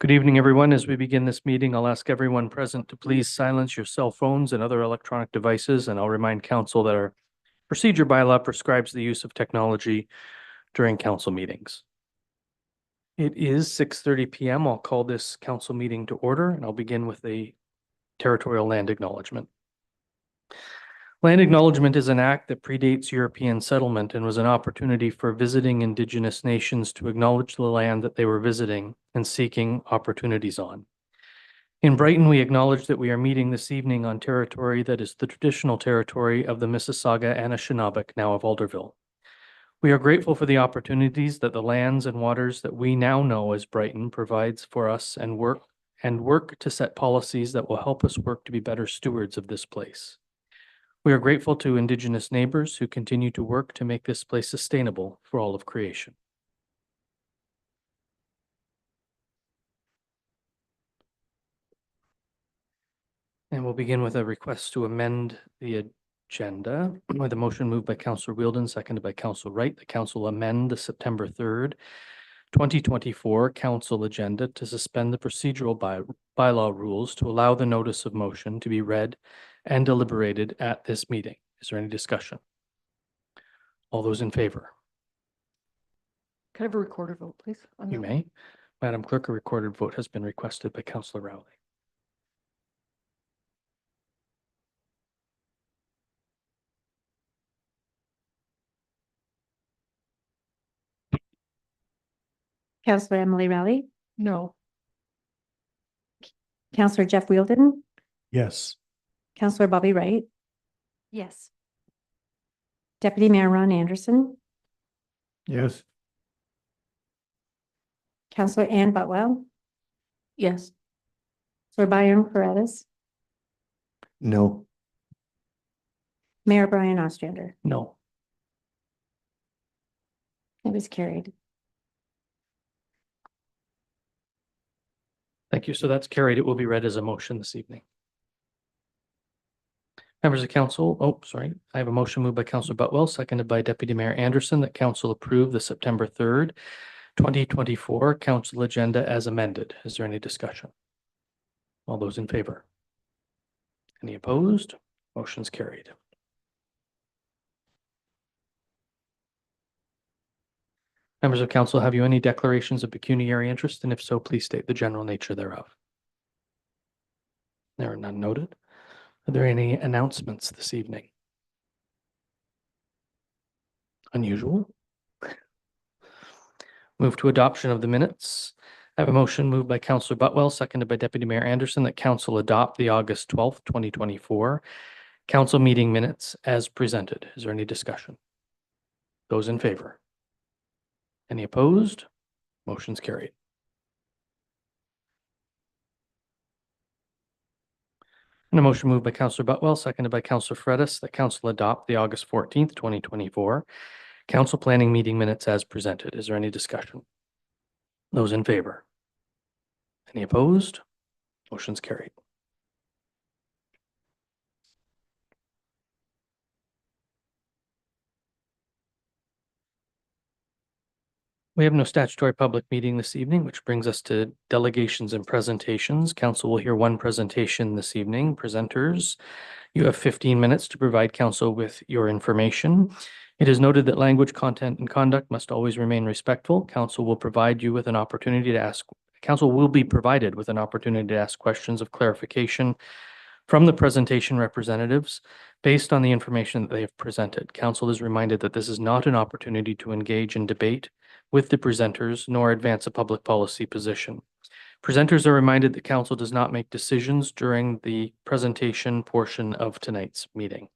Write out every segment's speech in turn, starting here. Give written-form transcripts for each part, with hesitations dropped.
Good evening, everyone. As we begin this meeting, I'll ask everyone present to please silence your cell phones and other electronic devices, and I'll remind council that our procedure bylaw prescribes the use of technology during council meetings. It is 6:30 p.m. I'll call this council meeting to order, and I'll begin with a territorial land acknowledgement. Land acknowledgement is an act that predates European settlement and was an opportunity for visiting Indigenous nations to acknowledge the land that they were visiting and seeking opportunities on. In Brighton, we acknowledge that we are meeting this evening on territory that is the traditional territory of the Mississauga Anishinaabe, now of Alderville. We are grateful for the opportunities that the lands and waters that we now know as Brighton provides for us and work to set policies that will help us work to be better stewards of this place. We are grateful to Indigenous neighbors who continue to work to make this place sustainable for all of creation. And we'll begin with a request to amend the agenda with a motion moved by Councillor Wheeldon, seconded by Councillor Wright. The council amend the September 3rd, 2024 council agenda to suspend the procedural bylaw rules to allow the notice of motion to be read and deliberated at this meeting. Is there any discussion? All those in favor? Could I have a recorded vote, please? You may. Madam Clerk, a recorded vote has been requested by Councillor Rowley. Councillor Emily Rowley, No. Councillor Jeff Wheeldon, Yes. Councillor Bobby Wright, Yes. Deputy Mayor Ron Anderson, Yes. Councillor Ann Butwell, Yes. Councillor Byron Paredes, No. Mayor Brian Ostrander. No. It was carried. Thank you. So that's carried. It will be read as a motion this evening. Members of council, I have a motion moved by Councillor Butwell, seconded by Deputy Mayor Anderson, that council approve the September 3rd, 2024 council agenda as amended. Is there any discussion? All those in favor? Any opposed? Motion's carried. Members of council, have you any declarations of pecuniary interest? And if so, please state the general nature thereof. There are none noted. Are there any announcements this evening? Unusual. Move to adoption of the minutes. I have a motion moved by Councillor Butwell, seconded by Deputy Mayor Anderson, that council adopt the August 12th, 2024 council meeting minutes as presented. Is there any discussion? Those in favor? Any opposed? Motion's carried. And a motion moved by Councillor Butwell, seconded by Councillor Fredis, that council adopt the August 14th, 2024 council planning meeting minutes as presented. Is there any discussion? Those in favor? Any opposed? Motion's carried. We have no statutory public meeting this evening, which brings us to delegations and presentations. Council will hear one presentation this evening. Presenters, you have 15 minutes to provide council with your information. It is noted that language, content, and conduct must always remain respectful. Council will be provided with an opportunity to ask questions of clarification from the presentation representatives based on the information that they have presented. Council is reminded that this is not an opportunity to engage in debate with the presenters nor advance a public policy position. Presenters are reminded that council does not make decisions during the presentation portion of tonight's meeting.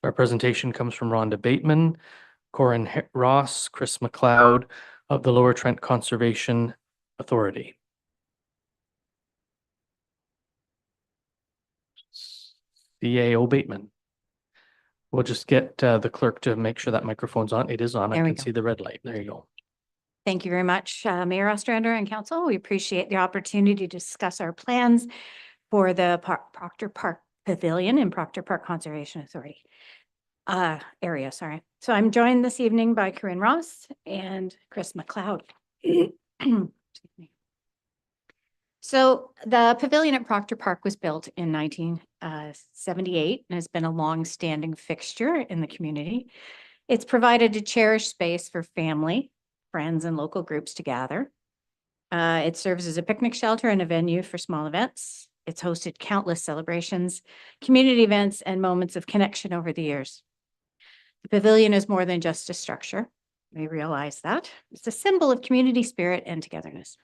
Our presentation comes from Rhonda Bateman, Corinne Ross, Chris McLeod of the Lower Trent Conservation Authority. CAO Bateman. We'll just get the clerk to make sure that microphone's on. It is on. I can see the red light. There you go. Thank you very much, Mayor Ostrander and Council. We appreciate the opportunity to discuss our plans for the Proctor Park Pavilion and Proctor Park Conservation Authority area. Sorry. So I'm joined this evening by Corinne Ross and Chris McLeod. Excuse me. So the pavilion at Proctor Park was built in 1978 and has been a long-standing fixture in the community. It's provided a cherished space for family, friends, and local groups to gather. It serves as a picnic shelter and a venue for small events. It's hosted countless celebrations, community events, and moments of connection over the years. The pavilion is more than just a structure. We realize that. It's a symbol of community spirit and togetherness.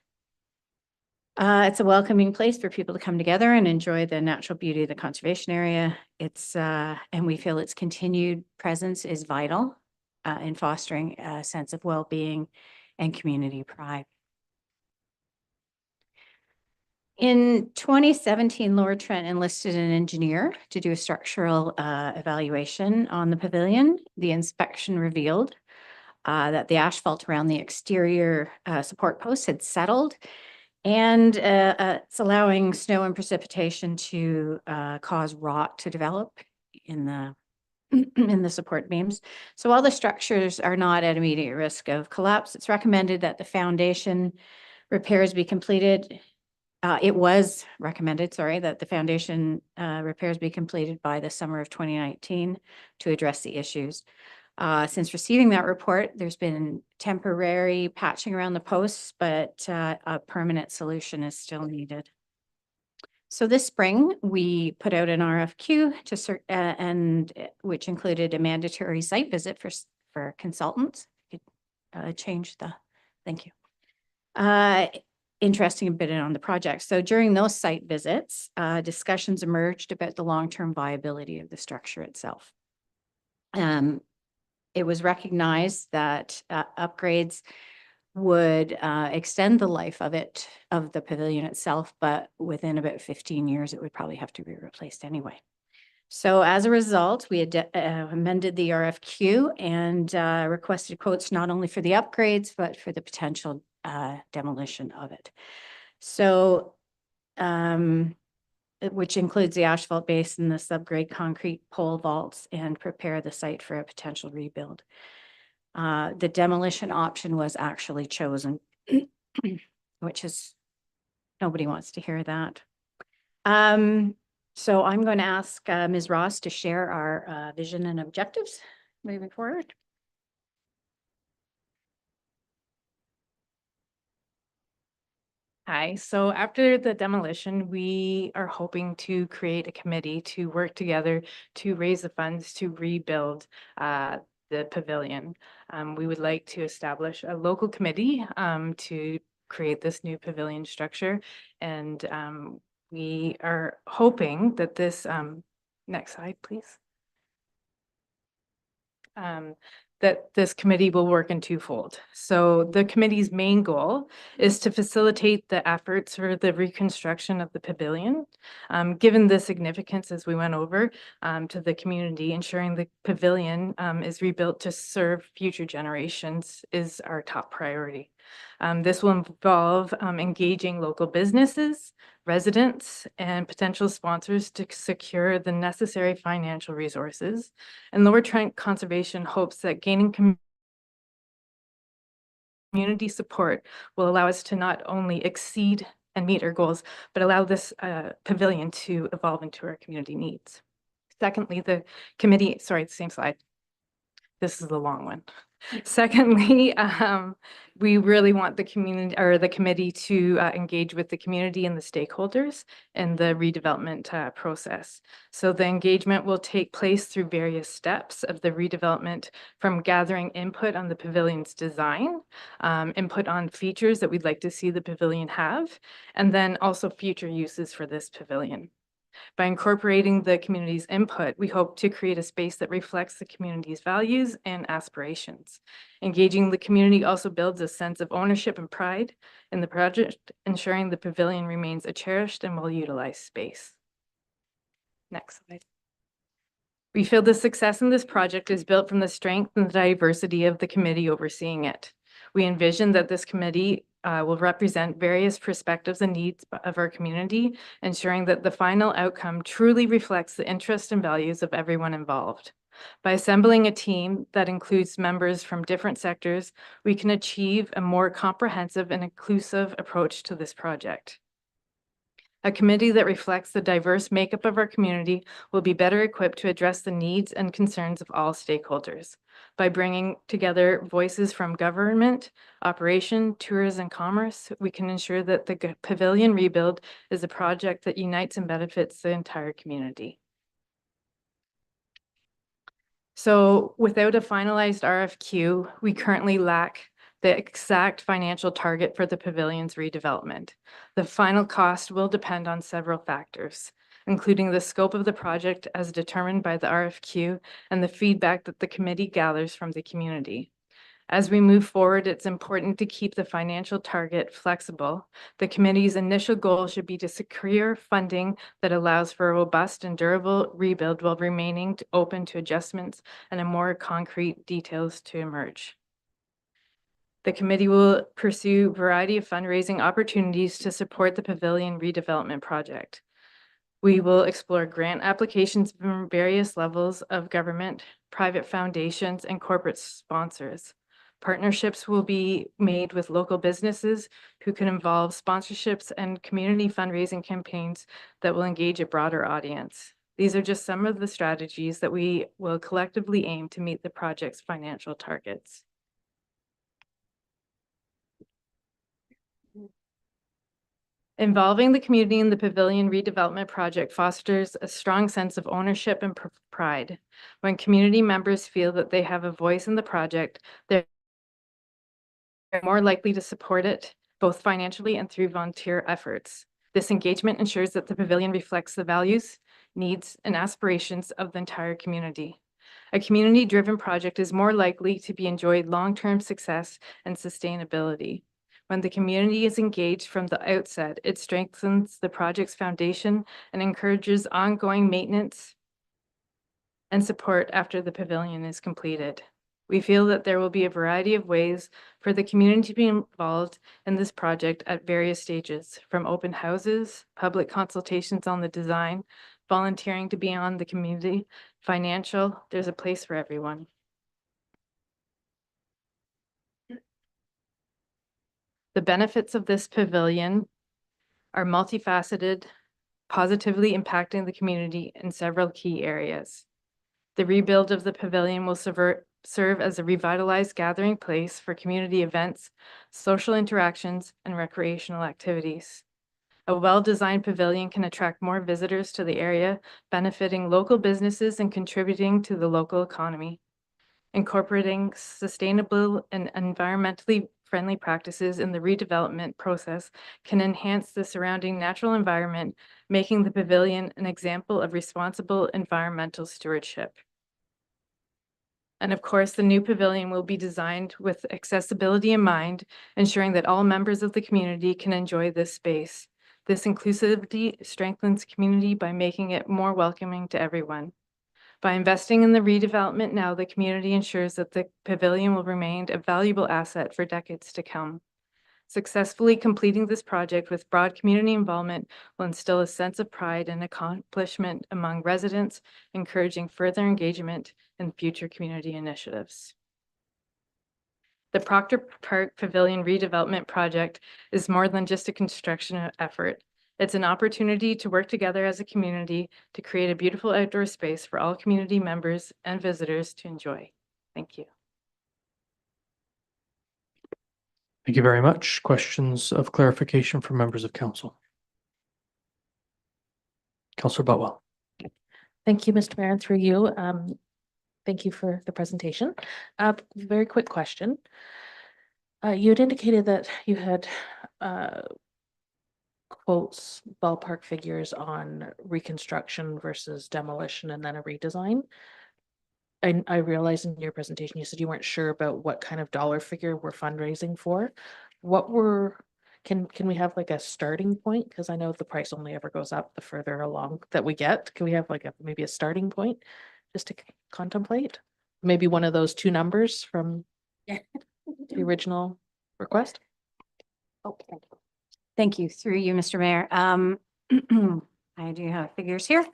It's a welcoming place for people to come together and enjoy the natural beauty of the conservation area. And we feel its continued presence is vital in fostering a sense of well-being and community pride. In 2017, Lower Trent enlisted an engineer to do a structural evaluation on the pavilion. The inspection revealed that the asphalt around the exterior support posts had settled, and it's allowing snow and precipitation to cause rot to develop in the in the support beams. So while the structures are not at immediate risk of collapse, it's recommended that the foundation repairs be completed. It was recommended, that the foundation repairs be completed by the summer of 2019 to address the issues. Since receiving that report, there's been temporary patching around the posts, but a permanent solution is still needed. So this spring, we put out an RFQ which included a mandatory site visit for consultants. Thank you. Interesting in bidding on the project. So during those site visits, discussions emerged about the long-term viability of the structure itself. It was recognized that upgrades would extend the life of the pavilion itself, but within about 15 years, it would probably have to be replaced anyway. So as a result, we had amended the RFQ and requested quotes not only for the upgrades, but for the potential demolition of it. So, which includes the asphalt base and the subgrade concrete pole vaults, and prepare the site for a potential rebuild. The demolition option was actually chosen, which is, nobody wants to hear that. So I'm going to ask Ms. Ross to share our vision and objectives moving forward. Hi, so after the demolition, we are hoping to create a committee to work together to raise the funds to rebuild the pavilion. We would like to establish a local committee to create this new pavilion structure. And we are hoping that this, next slide, please. That this committee will work in twofold. So the committee's main goal is to facilitate the efforts for the reconstruction of the pavilion. Given the significance, as we went over, to the community, ensuring the pavilion is rebuilt to serve future generations is our top priority. This will involve engaging local businesses, residents, and potential sponsors to secure the necessary financial resources. And Lower Trent Conservation hopes that gaining community support will allow us to not only exceed and meet our goals, but allow this pavilion to evolve into our community needs. Secondly, the committee, sorry, the same slide. This is the long one. Secondly, we really want the community or the committee to engage with the community and the stakeholders in the redevelopment process. So the engagement will take place through various steps of the redevelopment, from gathering input on the pavilion's design, input on features that we'd like to see the pavilion have, and then also future uses for this pavilion. By incorporating the community's input, we hope to create a space that reflects the community's values and aspirations. Engaging the community also builds a sense of ownership and pride in the project, ensuring the pavilion remains a cherished and well-utilized space. Next slide. We feel the success in this project is built from the strength and the diversity of the committee overseeing it. We envision that this committee will represent various perspectives and needs of our community, ensuring that the final outcome truly reflects the interests and values of everyone involved. By assembling a team that includes members from different sectors, we can achieve a more comprehensive and inclusive approach to this project. A committee that reflects the diverse makeup of our community will be better equipped to address the needs and concerns of all stakeholders. By bringing together voices from government, operation, tourism, and commerce, we can ensure that the pavilion rebuild is a project that unites and benefits the entire community. So without a finalized RFQ, we currently lack the exact financial target for the pavilion's redevelopment. The final cost will depend on several factors, including the scope of the project as determined by the RFQ and the feedback that the committee gathers from the community. As we move forward, it's important to keep the financial target flexible. The committee's initial goal should be to secure funding that allows for a robust and durable rebuild while remaining open to adjustments and a more concrete details to emerge. The committee will pursue a variety of fundraising opportunities to support the pavilion redevelopment project. We will explore grant applications from various levels of government, private foundations, and corporate sponsors. Partnerships will be made with local businesses who can involve sponsorships and community fundraising campaigns that will engage a broader audience. These are just some of the strategies that we will collectively aim to meet the project's financial targets. Involving the community in the pavilion redevelopment project fosters a strong sense of ownership and pride. When community members feel that they have a voice in the project, they're more likely to support it, both financially and through volunteer efforts. This engagement ensures that the pavilion reflects the values, needs, and aspirations of the entire community. A community-driven project is more likely to be enjoyed long-term success and sustainability. When the community is engaged from the outset, it strengthens the project's foundation and encourages ongoing maintenance and support after the pavilion is completed. We feel that there will be a variety of ways for the community to be involved in this project at various stages, from open houses, public consultations on the design, volunteering to be on the community, financial. There's a place for everyone. The benefits of this pavilion are multifaceted, positively impacting the community in several key areas. The rebuild of the pavilion will serve as a revitalized gathering place for community events, social interactions, and recreational activities. A well-designed pavilion can attract more visitors to the area, benefiting local businesses and contributing to the local economy. Incorporating sustainable and environmentally friendly practices in the redevelopment process can enhance the surrounding natural environment, making the pavilion an example of responsible environmental stewardship. And of course, the new pavilion will be designed with accessibility in mind, ensuring that all members of the community can enjoy this space. This inclusivity strengthens community by making it more welcoming to everyone. By investing in the redevelopment now, the community ensures that the pavilion will remain a valuable asset for decades to come. Successfully completing this project with broad community involvement will instill a sense of pride and accomplishment among residents, encouraging further engagement in future community initiatives. The Proctor Park Pavilion redevelopment project is more than just a construction effort. It's an opportunity to work together as a community to create a beautiful outdoor space for all community members and visitors to enjoy. Thank you. Thank you very much. Questions of clarification from members of council? Councillor Butwell. Thank you, Mr. Mayor, and through you. Thank you for the presentation. Very quick question. You had indicated that you had quotes, ballpark figures on reconstruction versus demolition and then a redesign. I realized in your presentation, you said you weren't sure about what kind of dollar figure we're fundraising for. Can we have like a starting point? Because I know the price only ever goes up the further along that we get. Can we have like maybe a starting point just to contemplate? Maybe one of those two numbers from the original request? Okay. Thank you. Through you, Mr. Mayor. I do have figures here,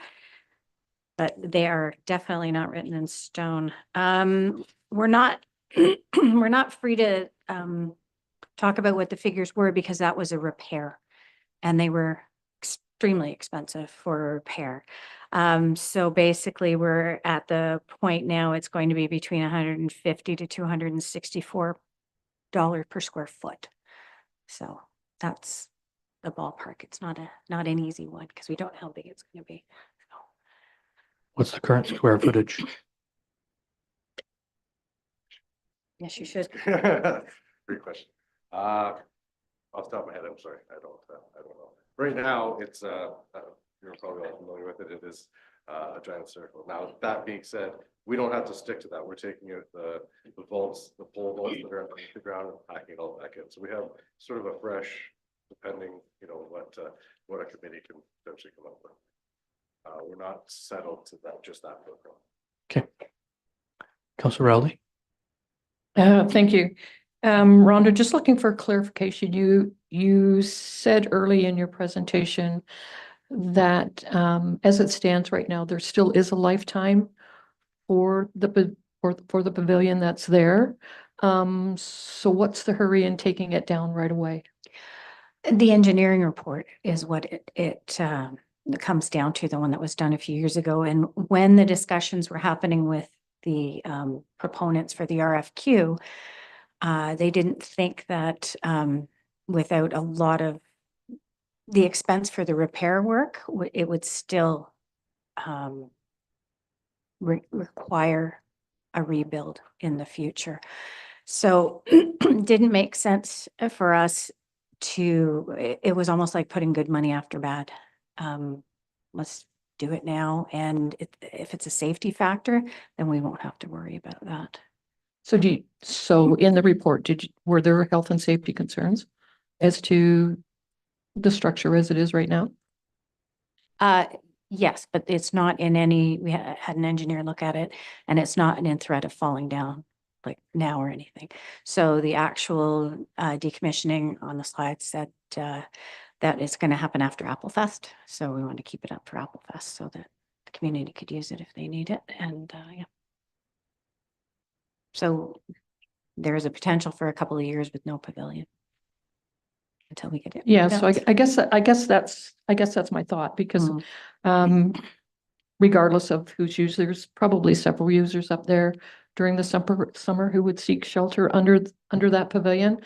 but they are definitely not written in stone. We're not we're not free to talk about what the figures were because that was a repair and they were extremely expensive for repair. So basically, we're at the point now, it's going to be between $150 to $264 per square foot. So that's the ballpark. It's not an easy one because we don't know how big it's going to be. So, What's the current square footage? yes, you should. Great question. Off the top of my head, I'm sorry, I don't know. Right now, it's, you're probably all familiar with it, it is a giant circle. Now, that being said, we don't have to stick to that. We're taking out the vaults, the pole vaults that are underneath the ground and packing it all back in. So we have sort of a fresh, depending, what a committee can potentially come up with. We're not settled to that, just that program. Okay. Councillor Rowley? Thank you. Rhonda, just looking for clarification, you said early in your presentation that as it stands right now, there still is a lifetime for the pavilion that's there. So what's the hurry in taking it down right away? The engineering report is what it comes down to, the one that was done a few years ago. And when the discussions were happening with the proponents for the RFQ, they didn't think that without a lot of the expense for the repair work, it would still require a rebuild in the future. So it didn't make sense for us it was almost like putting good money after bad. Let's do it now. And if it's a safety factor, then we won't have to worry about that. So in the report, were there health and safety concerns as to the structure as it is right now? Yes, but it's not in any, we had an engineer look at it, and it's not in threat of falling down like now or anything. So the actual decommissioning on the slide said that it's going to happen after Applefest. So we want to keep it up for Applefest so that the community could use it if they need it. And yeah. So there is a potential for a couple of years with no pavilion until we get it. Yeah, so I guess that's my thought, because regardless of who's used, there's probably several users up there during the summer who would seek shelter under that pavilion.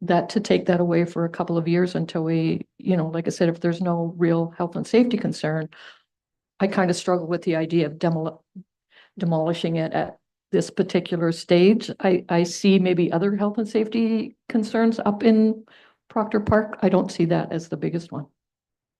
That to take that away for a couple of years until we, like I said, if there's no real health and safety concern, I kind of struggle with the idea of demolishing it at this particular stage. I see maybe other health and safety concerns up in Proctor Park. I don't see that as the biggest one.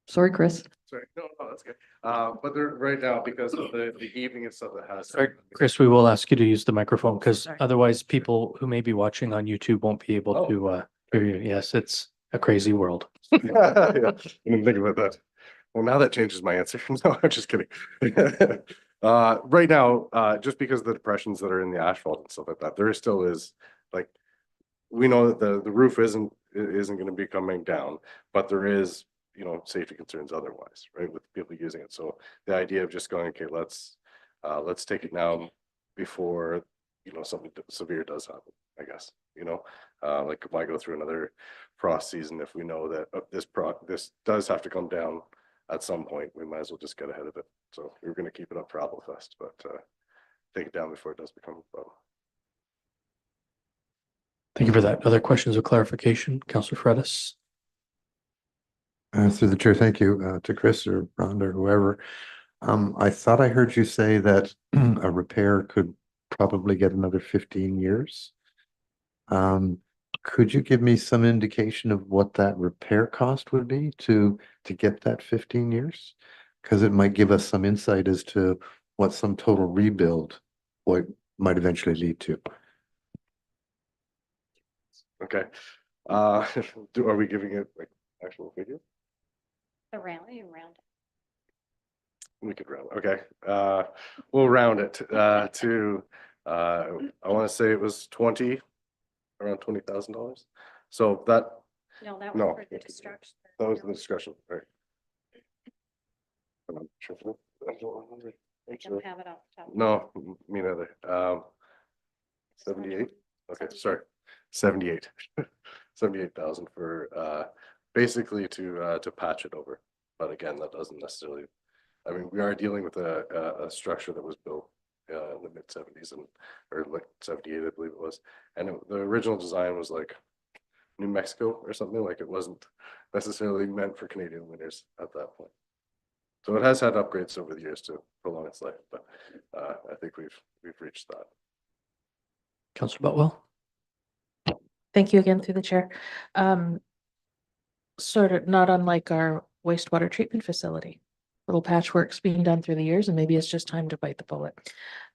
Sorry, Chris. Sorry, no, that's good. But they're right now, because of the evening and stuff that has. Sorry, Chris, we will ask you to use the microphone because Sorry. otherwise people who may be watching on YouTube won't be able to hear you. Yes, it's a crazy world. Yeah, I didn't think about that. Well, now that changes my answer. No, I'm just kidding. Right now, just because of the depressions that are in the asphalt and stuff like that, there still is, like, we know that the roof isn't going to be coming down, but there is, safety concerns otherwise, right, with people using it. So the idea of just going, okay, let's take it now before, something severe does happen, I guess, like why go through another frost season if we know that this does have to come down at some point. We might as well just get ahead of it. So we're going to keep it up for Applefest, but take it down before it does become a problem. Thank you for that. Other questions or clarification? Councillor Fredis? Through the chair, thank you to Chris or Rhonda or whoever. I thought I heard you say that a repair could probably get another 15 years. Could you give me some indication of what that repair cost would be to get that 15 years? Because it might give us some insight as to what some total rebuild might eventually lead to. Okay. Are we giving it like actual figure? Around. We could round. Okay. We'll round it to I want to say it was around $20,000. So that No, that No. was for the destruction. that was the discussion, right? I'm not sure. I don't remember. I don't have it off the top. No, me neither. 78. Okay, sorry, 78. 78,000 for basically to patch it over. But again, that doesn't necessarily, I mean, we are dealing with a structure that was built in the mid-70s or like 78, I believe it was. And the original design was like New Mexico or something, like it wasn't necessarily meant for Canadian winters at that point. So it has had upgrades over the years to prolong its life, but I think we've reached that. Councillor Butwell? Thank you again through the chair. Sort of not unlike our wastewater treatment facility. Little patchwork's being done through the years and maybe it's just time to bite the bullet.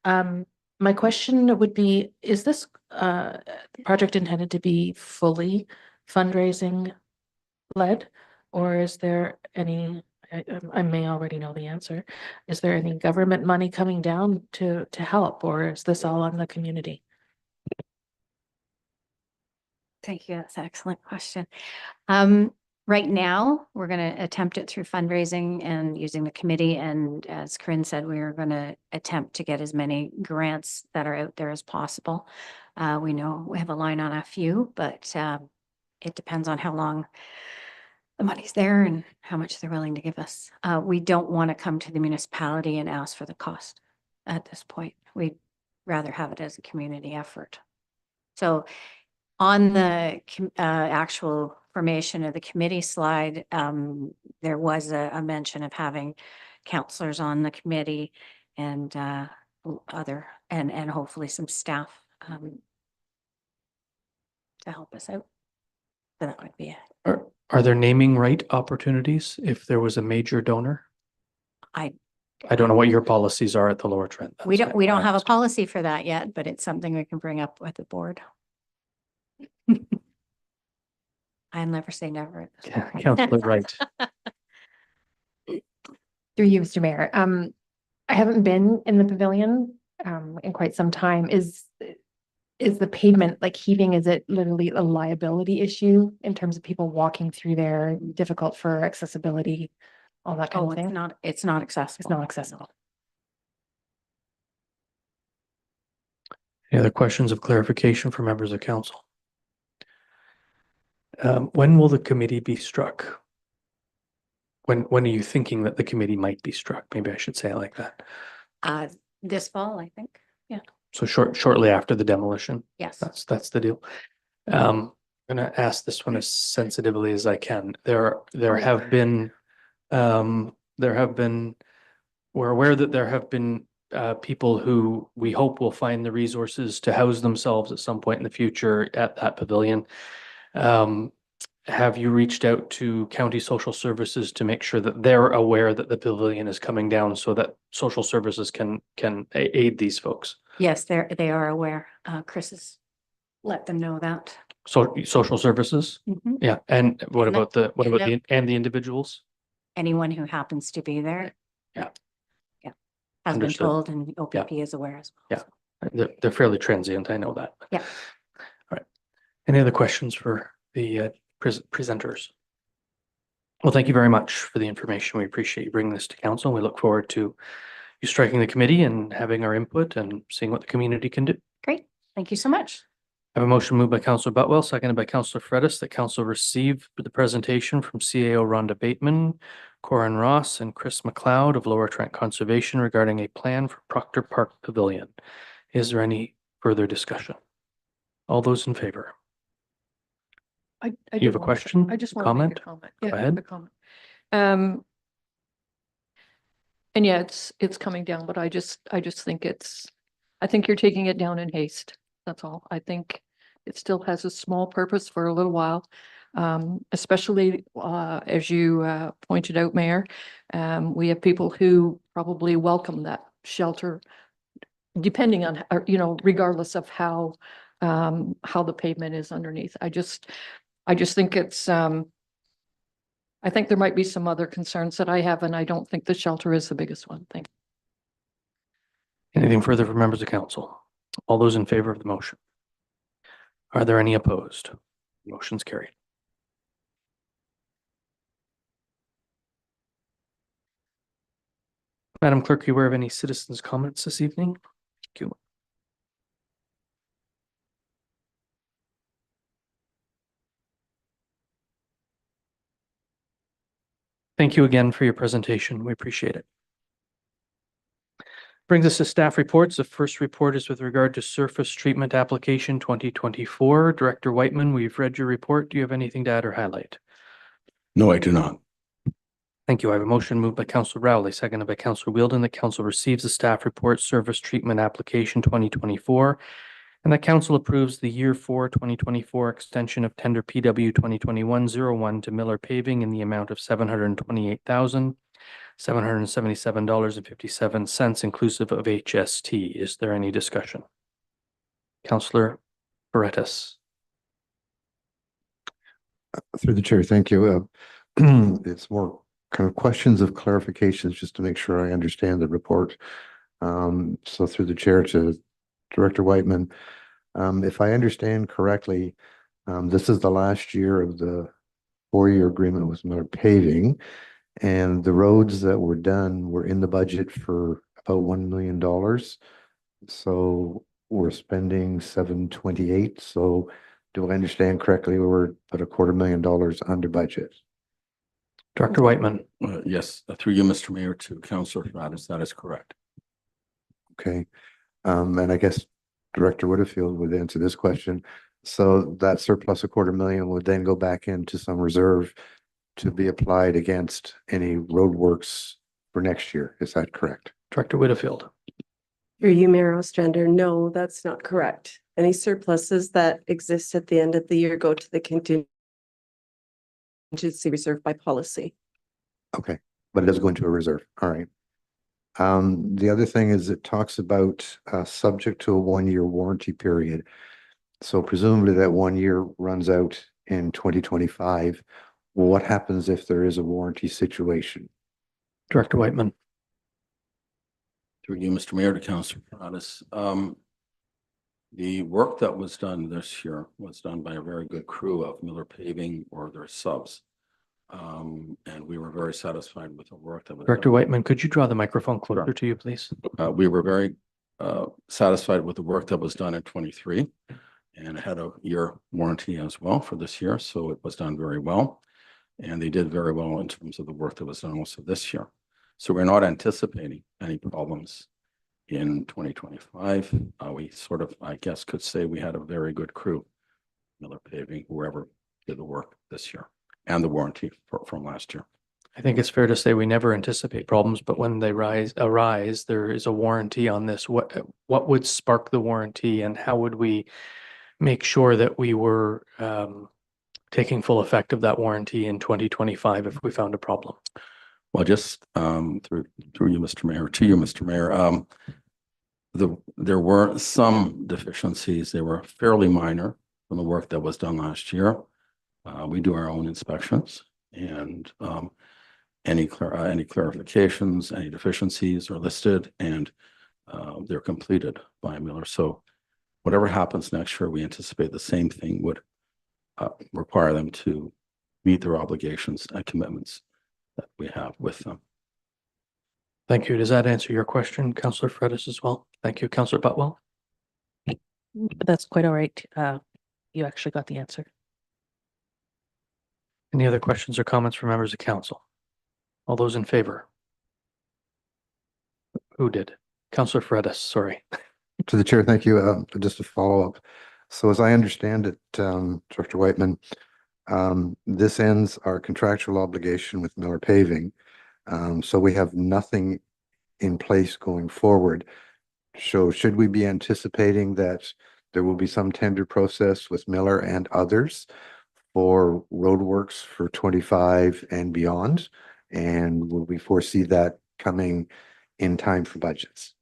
My question would be, is this project intended to be fully fundraising led? Or is there any, I may already know the answer, is there any government money coming down to help, or is this all on the community? Thank you. That's an excellent question. Right now, we're going to attempt it through fundraising and using the committee. And as Corinne said, we are going to attempt to get as many grants that are out there as possible. We know we have a line on a few, but it depends on how long the money's there and how much they're willing to give us. We don't want to come to the municipality and ask for the cost at this point. We'd rather have it as a community effort. So on the actual formation of the committee slide, there was a mention of having counselors on the committee and other and hopefully some staff to help us out. So that would be it. Are there naming right opportunities if there was a major donor? I don't know what your policies are at the Lower Trent. We That's don't why I have a asked. policy for that yet, but it's something we can bring up with the board. I'll never say never. At this Yeah, point. Councillor Wright. Through you, Mr. Mayor. I haven't been in the pavilion in quite some time. Is the pavement like heaving? Is it literally a liability issue in terms of people walking through there, difficult for accessibility, all that kind Oh, of thing? it's not accessible. It's not accessible. Any other questions of clarification for members of council? When will the committee be struck? When are you thinking that the committee might be struck? Maybe I should say it like that. This fall, I think. Yeah. So shortly after the demolition. Yes. That's the deal. I'm gonna ask this one as sensitively as I can. There have been, we're aware that there have been people who we hope will find the resources to house themselves at some point in the future at that pavilion. Have you reached out to county social services to make sure that they're aware that the pavilion is coming down so that social services can aid these folks? Yes, they are aware. Chris has let them know that. So social services? Mhm. Yeah, and what And about the and the individuals? Anyone who happens to be there. Yeah. Yeah. Has been Understood. told, and OPP is aware as well. Yeah. They're fairly transient, I know that. Yeah. All right. Any other questions for the presenters? Well, thank you very much for the information. We appreciate you bringing this to council. We look forward to you striking the committee and having our input and seeing what the community can do. Great. Thank you so much. I have a motion moved by Councillor Butwell, seconded by Councillor Fredis, that council receive the presentation from CAO Rhonda Bateman, Corinne Ross, and Chris McLeod of Lower Trent Conservation regarding a plan for Proctor Park Pavilion. Is there any further discussion? All those in favor? I You do have a want to- question? I just want to make Comment? a comment. Go Yeah, ahead. a comment. And yeah, it's coming down, but I just think I think you're taking it down in haste. That's all. I think it still has a small purpose for a little while. Especially as you pointed out, Mayor, we have people who probably welcome that shelter, depending on, regardless of how the pavement is underneath. I just think it's, I think there might be some other concerns that I have, and I don't think the shelter is the biggest one. Thank you. Anything further from members of council? All those in favor of the motion? Are there any opposed? Motion's carried. Madam Clerk, are you aware of any citizens' comments this evening? Thank you. Thank you again for your presentation. We appreciate it. Brings us to staff reports. The first report is with regard to surface treatment application 2024. Director Whiteman, we've read your report. Do you have anything to add or highlight? No, I do not. Thank you. I have a motion moved by Councillor Rowley, seconded by Councillor Wheeldon, that council receives the staff report surface treatment application 2024 and that council approves the year 4 2024 extension of tender PW 2021-01 to Miller Paving in the amount of $728,777.57 inclusive of HST. Is there any discussion? Councillor Paredes. Through the chair, thank you. It's more kind of questions of clarifications just to make sure I understand the report. So through the chair to Director Whiteman, if I understand correctly, this is the last year of the 4-year agreement with Miller Paving, and the roads that were done were in the budget for about $1 million. So we're spending $728. So do I understand correctly? We're about $250,000 under budget. Director Whiteman. Yes, through you, Mr. Mayor, to Councillor Fernandez, that is correct. Okay. And I guess Director Woodfield would answer this question. So that surplus $250,000 would then go back into some reserve to be applied against any roadworks for next year. Is that correct? Director Whitfield. Through you, Mayor Ostrander, no, that's not correct. Any surpluses that exist at the end of the year go to the contingency reserve by policy. Okay, but it does go into a reserve. All right. The other thing is it talks about subject to a 1-year warranty period. So presumably that 1 year runs out in 2025. What happens if there is a warranty situation? Director Whiteman. Through you, Mr. Mayor, to Councillor Fernandez. The work that was done this year was done by a very good crew of Miller Paving or their subs. And we were very satisfied with the work that was Director done. Whiteman, could you draw the microphone closer to you, please? We were very satisfied with the work that was done in 23 and had a year warranty as well for this year. So it was done very well. And they did very well in terms of the work that was done also this year. So we're not anticipating any problems in 2025. We sort of, I guess, could say we had a very good crew, Miller Paving, whoever did the work this year, and the warranty from last year. I think it's fair to say we never anticipate problems, but when they arise, there is a warranty on this. What would spark the warranty, and how would we make sure that we were taking full effect of that warranty in 2025 if we found a problem? Well, just through you, Mr. Mayor, to you, Mr. Mayor, there were some deficiencies. They were fairly minor from the work that was done last year. We do our own inspections, and any clarifications, any deficiencies are listed, and they're completed by Miller. So whatever happens next year, we anticipate the same thing would require them to meet their obligations and commitments that we have with them. Thank you. Does that answer your question, Councillor Fredis, as well? Thank you, Councillor Butwell. That's quite all right. You actually got the answer. Any other questions or comments from members of council? All those in favor? Who did? Councillor Fredis, sorry. To the chair, thank you. Just a follow up. So as I understand it, Director Whiteman, this ends our contractual obligation with Miller Paving. So we have nothing in place going forward. So should we be anticipating that there will be some tender process with Miller and others for roadworks for 25 and beyond? And will we foresee that coming in time for budgets?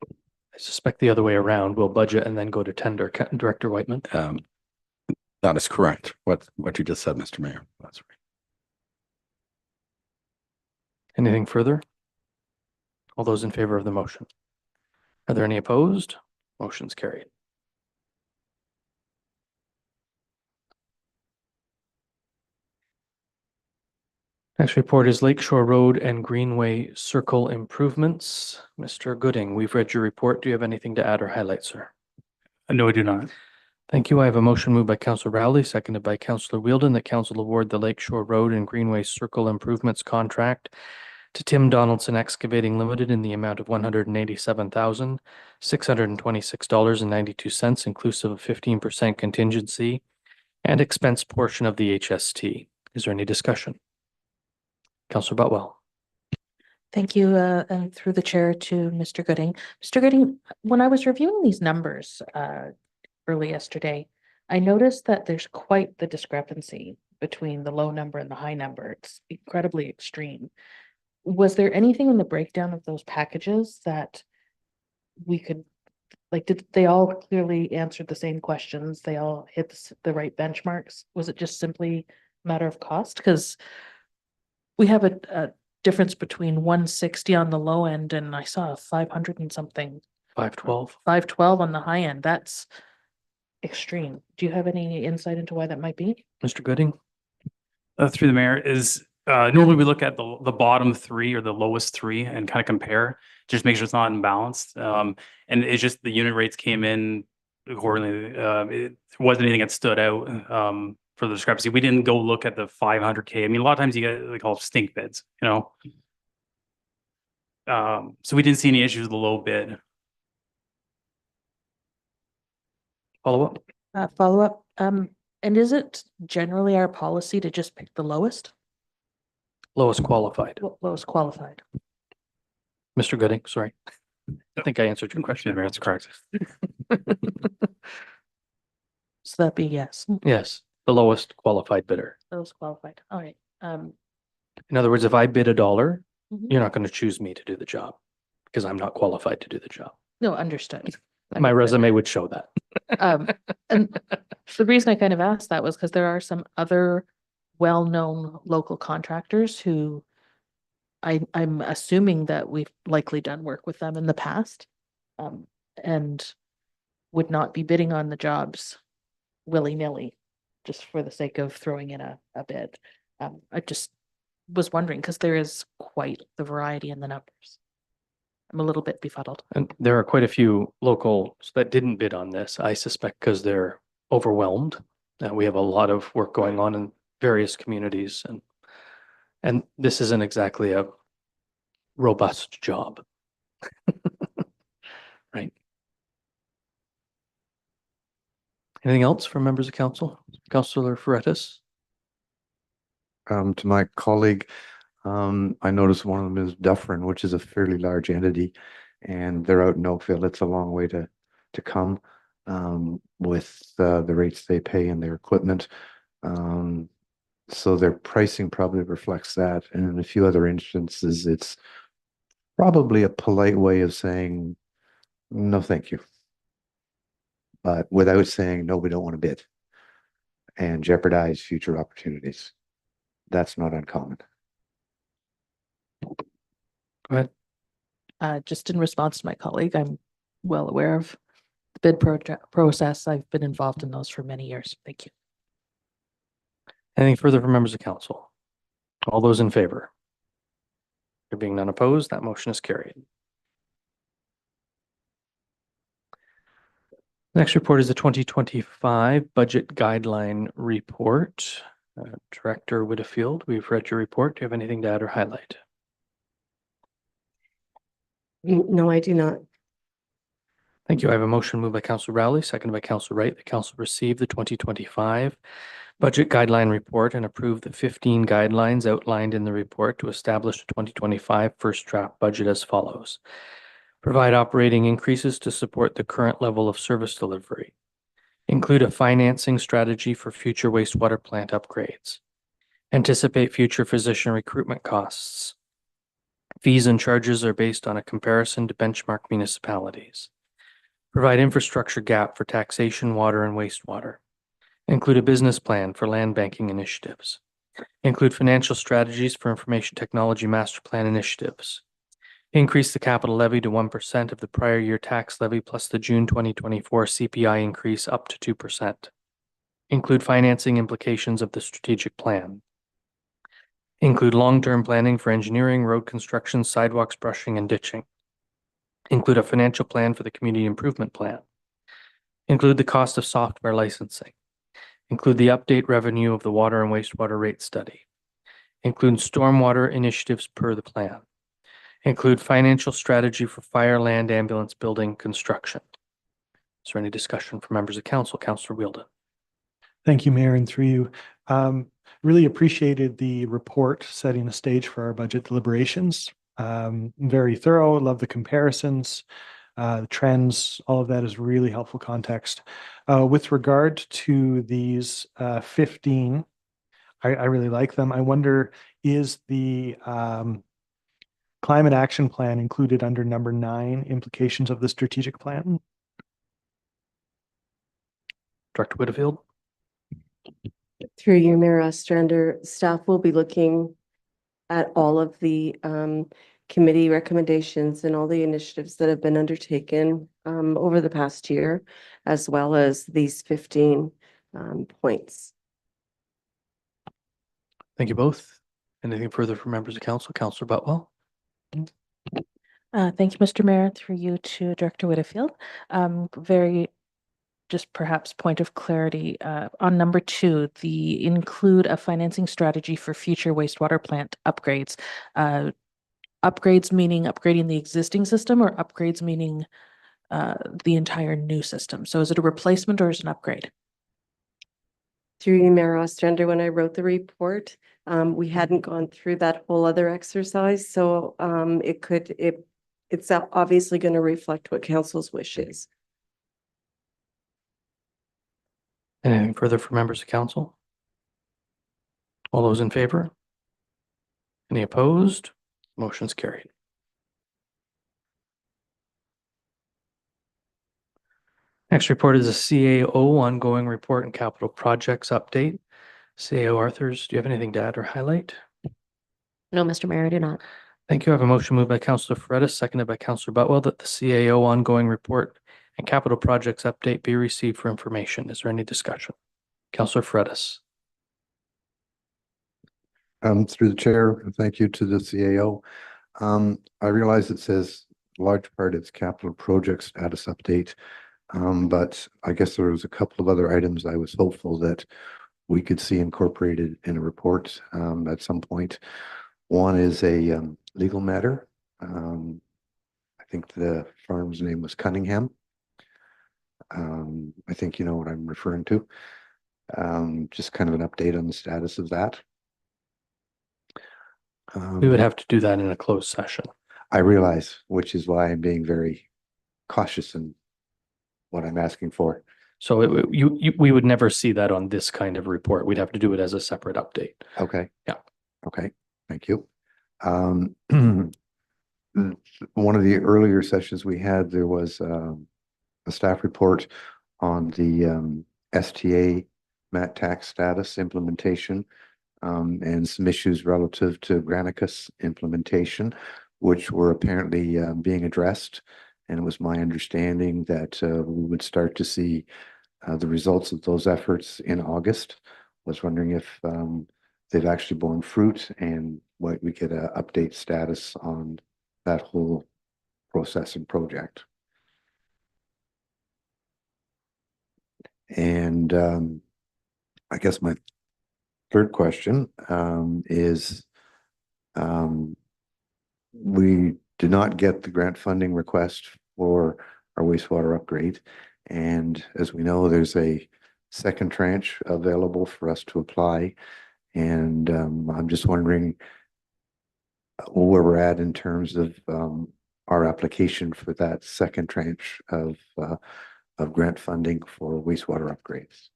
I suspect the other way around. We'll budget and then go to tender. Director Whiteman. That is correct. What you just said, Mr. Mayor. That's right. Anything further? All those in favor of the motion? Are there any opposed? Motion's carried. Next report is Lakeshore Road and Greenway Circle improvements. Mr. Gooding, we've read your report. Do you have anything to add or highlight, sir? No, I do not. Thank you. I have a motion moved by Councillor Rowley, seconded by Councillor Wheeldon, that council award the Lakeshore Road and Greenway Circle Improvements contract to Tim Donaldson Excavating Limited in the amount of $187,626.92, inclusive of 15% contingency and expense portion of the HST. Is there any discussion? Councillor Butwell. Thank you, and through the chair to Mr. Gooding. Mr. Gooding, when I was reviewing these numbers early yesterday, I noticed that there's quite the discrepancy between the low number and the high number. It's incredibly extreme. Was there anything in the breakdown of those packages that we could, like, did they all clearly answer the same questions? They all hit the right benchmarks? Was it just simply a matter of cost? Because we have a difference between 160 on the low end and I saw 500 and something, 512. 512 on the high end. That's extreme. Do you have any insight into why that might be? Mr. Gooding? Through the mayor is, normally we look at the bottom three or the lowest three and kind of compare, just make sure it's not imbalanced. And it's just the unit rates came in accordingly. It wasn't anything that stood out, for the discrepancy. We didn't go look at the 500K. I mean, a lot of times you get like all stink bids, you know? So we didn't see any issues with the low bid. Follow up? Follow up. And is it generally our policy to just pick the lowest? Lowest qualified. Lowest qualified. Mr. Gooding, sorry. I think I answered your question. That's correct. So that'd be yes, Yes, the lowest qualified bidder. lowest qualified. All right. In other words, if I bid $1, Mhm. you're not going to choose me to do the job because I'm not qualified to do the job. No, understood. My resume would show that. And the reason I kind of asked that was because there are some other well-known local contractors who I'm assuming that we've likely done work with them in the past, and would not be bidding on the jobs willy-nilly, just for the sake of throwing in a bid. I just was wondering, because there is quite the variety in the numbers. I'm a little bit befuddled. And there are quite a few locals that didn't bid on this, I suspect, because they're overwhelmed. We have a lot of work going on in various communities, and this isn't exactly a robust job. Right. Anything else from members of council? Councillor Ferrettis? To my colleague, I noticed one of them is Dufferin, which is a fairly large entity, and they're out in Oakville. It's a long way to come with the rates they pay and their equipment. So their pricing probably reflects that. And in a few other instances, it's probably a polite way of saying, no, thank you. But without saying, no, we don't want to bid and jeopardize future opportunities. That's not uncommon. Go ahead. Just in response to my colleague, I'm well aware of the bid process. I've been involved in those for many years. Thank you. Anything further from members of council? All those in favor? There being none opposed, that motion is carried. Next report is the 2025 Budget Guideline Report. Director Whitfield, we've read your report. Do you have anything to add or highlight? No, I do not. Thank you. I have a motion moved by Councillor Rowley, seconded by Councillor Wright. The council receive the 2025 Budget Guideline Report and approve the 15 guidelines outlined in the report to establish the 2025 first draft budget as follows. Provide operating increases to support the current level of service delivery. Include a financing strategy for future wastewater plant upgrades. Anticipate future physician recruitment costs. Fees and charges are based on a comparison to benchmark municipalities. Provide infrastructure gap for taxation, water, and wastewater. Include a business plan for land banking initiatives. Include financial strategies for information technology master plan initiatives. Increase the capital levy to 1% of the prior year tax levy plus the June 2024 CPI increase up to 2%. Include financing implications of the strategic plan. Include long-term planning for engineering, road construction, sidewalks, brushing, and ditching. Include a financial plan for the community improvement plan. Include the cost of software licensing. Include the update revenue of the water and wastewater rate study. Include stormwater initiatives per the plan. Include financial strategy for fire, land, ambulance, building, construction. Is there any discussion from members of council? Councillor Wheeldon. Thank you, Mayor, and through you. Really appreciated the report setting the stage for our budget deliberations. Very thorough, love the comparisons, the trends, all of that is really helpful context. With regard to these 15, I really like them. I wonder, is the climate action plan included under number 9, implications of the strategic plan? Director Whitfield. Through you, Mayor Ostrander, staff will be looking at all of the committee recommendations and all the initiatives that have been undertaken over the past year, as well as these 15 points. Thank you both. Anything further from members of council? Councillor Butwell. Thank you, Mr. Mayor, through you to Director Whitfield. Very just perhaps point of clarity on number 2, the include a financing strategy for future wastewater plant upgrades. Upgrades meaning upgrading the existing system, or upgrades meaning the entire new system? So is it a replacement or is it an upgrade? Through you, Mayor Ostrander, when I wrote the report, we hadn't gone through that whole other exercise, so it's obviously going to reflect what council's wish is. Anything further from members of council? All those in favor? Any opposed? Motion's carried. Next report is a CAO ongoing report and capital projects update. CAO Arthurs, do you have anything to add or highlight? No, Mr. Mayor, I do not. Thank you. I have a motion moved by Councillor Ferreira, seconded by Councillor Butwell, that the CAO ongoing report and capital projects update be received for information. Is there any discussion? Councillor Ferreira. Through the chair, thank you to the CAO. I realize it says large part it's capital project status update, but I guess there was a couple of other items I was hopeful that we could see incorporated in a report at some point. One is a legal matter. I think the farm's name was Cunningham. I think you know what I'm referring to. Just kind of an update on the status of that. We would have to do that in a closed session. I realize, which is why I'm being very cautious in what I'm asking for. So we would never see that on this kind of report. We'd have to do it as a separate update. Okay. Yeah. Okay. Thank you. One of the earlier sessions we had, there was a staff report on the STA MAT tax status implementation and some issues relative to Granicus implementation, which were apparently being addressed. And it was my understanding that we would start to see the results of those efforts in August. Was wondering if they've actually borne fruit and what we get an update status on that whole process and project. And I guess my third question is we did not get the grant funding request for our wastewater upgrade. And as we know, there's a second tranche available for us to apply. And I'm just wondering where we're at in terms of our application for that second tranche of grant funding for wastewater upgrades.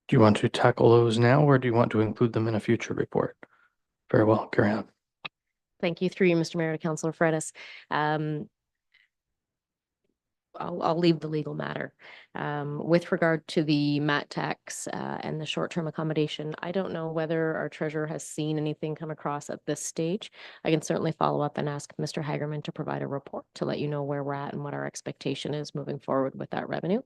Do you want to tackle those now, or do you want to include them in a future report? Very well, carry on. Thank you, through you, Mr. Mayor, to Councillor Fredis. I'll leave the legal matter. With regard to the MAT tax and the short-term accommodation, I don't know whether our treasurer has seen anything come across at this stage. I can certainly follow up and ask Mr. Hagerman to provide a report to let you know where we're at and what our expectation is moving forward with that revenue.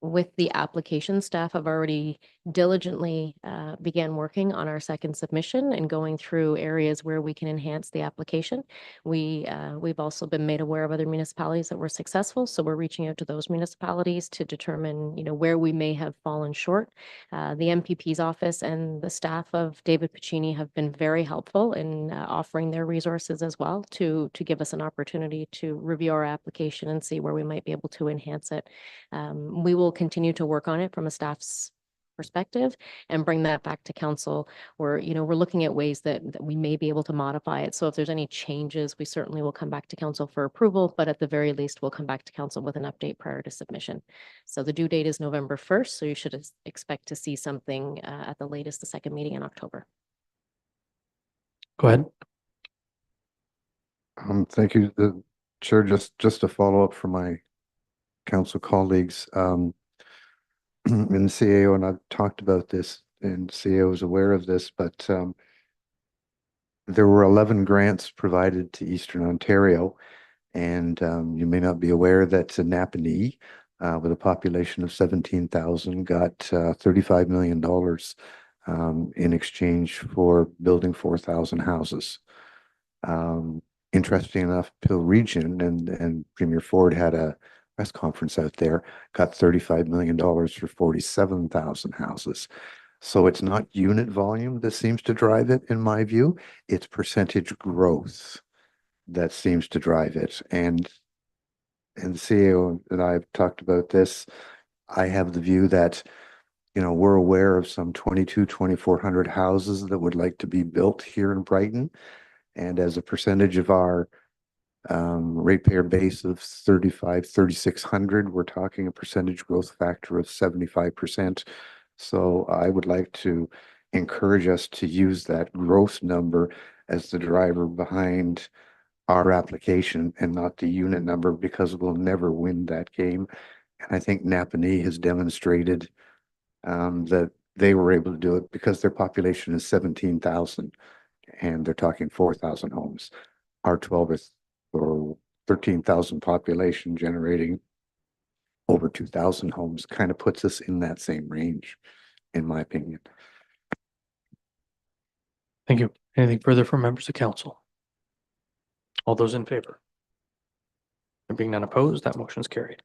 with the application, staff have already diligently began working on our second submission and going through areas where we can enhance the application. We've also been made aware of other municipalities that were successful, so we're reaching out to those municipalities to determine, where we may have fallen short. The MPP's office and the staff of David Pecuniary have been very helpful in offering their resources as well to give us an opportunity to review our application and see where we might be able to enhance it. We will continue to work on it from a staff's perspective and bring that back to council. We're looking at ways that we may be able to modify it. So if there's any changes, we certainly will come back to council for approval, but at the very least, we'll come back to council with an update prior to submission. So the due date is November 1st. So you should expect to see something at the latest, the second meeting in October. Go ahead. Thank you, the chair, just a follow up from my council colleagues, in the CAO, and I've talked about this, and CAO is aware of this, but there were 11 grants provided to Eastern Ontario, and you may not be aware that Napanee, with a population of 17,000, got $35 million in exchange for building 4,000 houses. Interesting enough, Peel Region and Premier Ford had a press conference out there, got $35 million for 47,000 houses. So it's not unit volume that seems to drive it, in my view. It's percentage growth that seems to drive it. And CEO and I have talked about this. I have the view that, we're aware of some 2,400 houses that would like to be built here in Brighton. And as a percentage of our ratepayer base of 3,600, we're talking a percentage growth factor of 75%. So I would like to encourage us to use that growth number as the driver behind our application and not the unit number, because we'll never win that game. And I think Napanee has demonstrated that they were able to do it because their population is 17,000 and they're talking 4,000 homes. Our 12 or 13,000 population generating over 2,000 homes kind of puts us in that same range, in my opinion. Thank you. Anything further from members of council? All those in favor? There being none opposed, that motion is carried.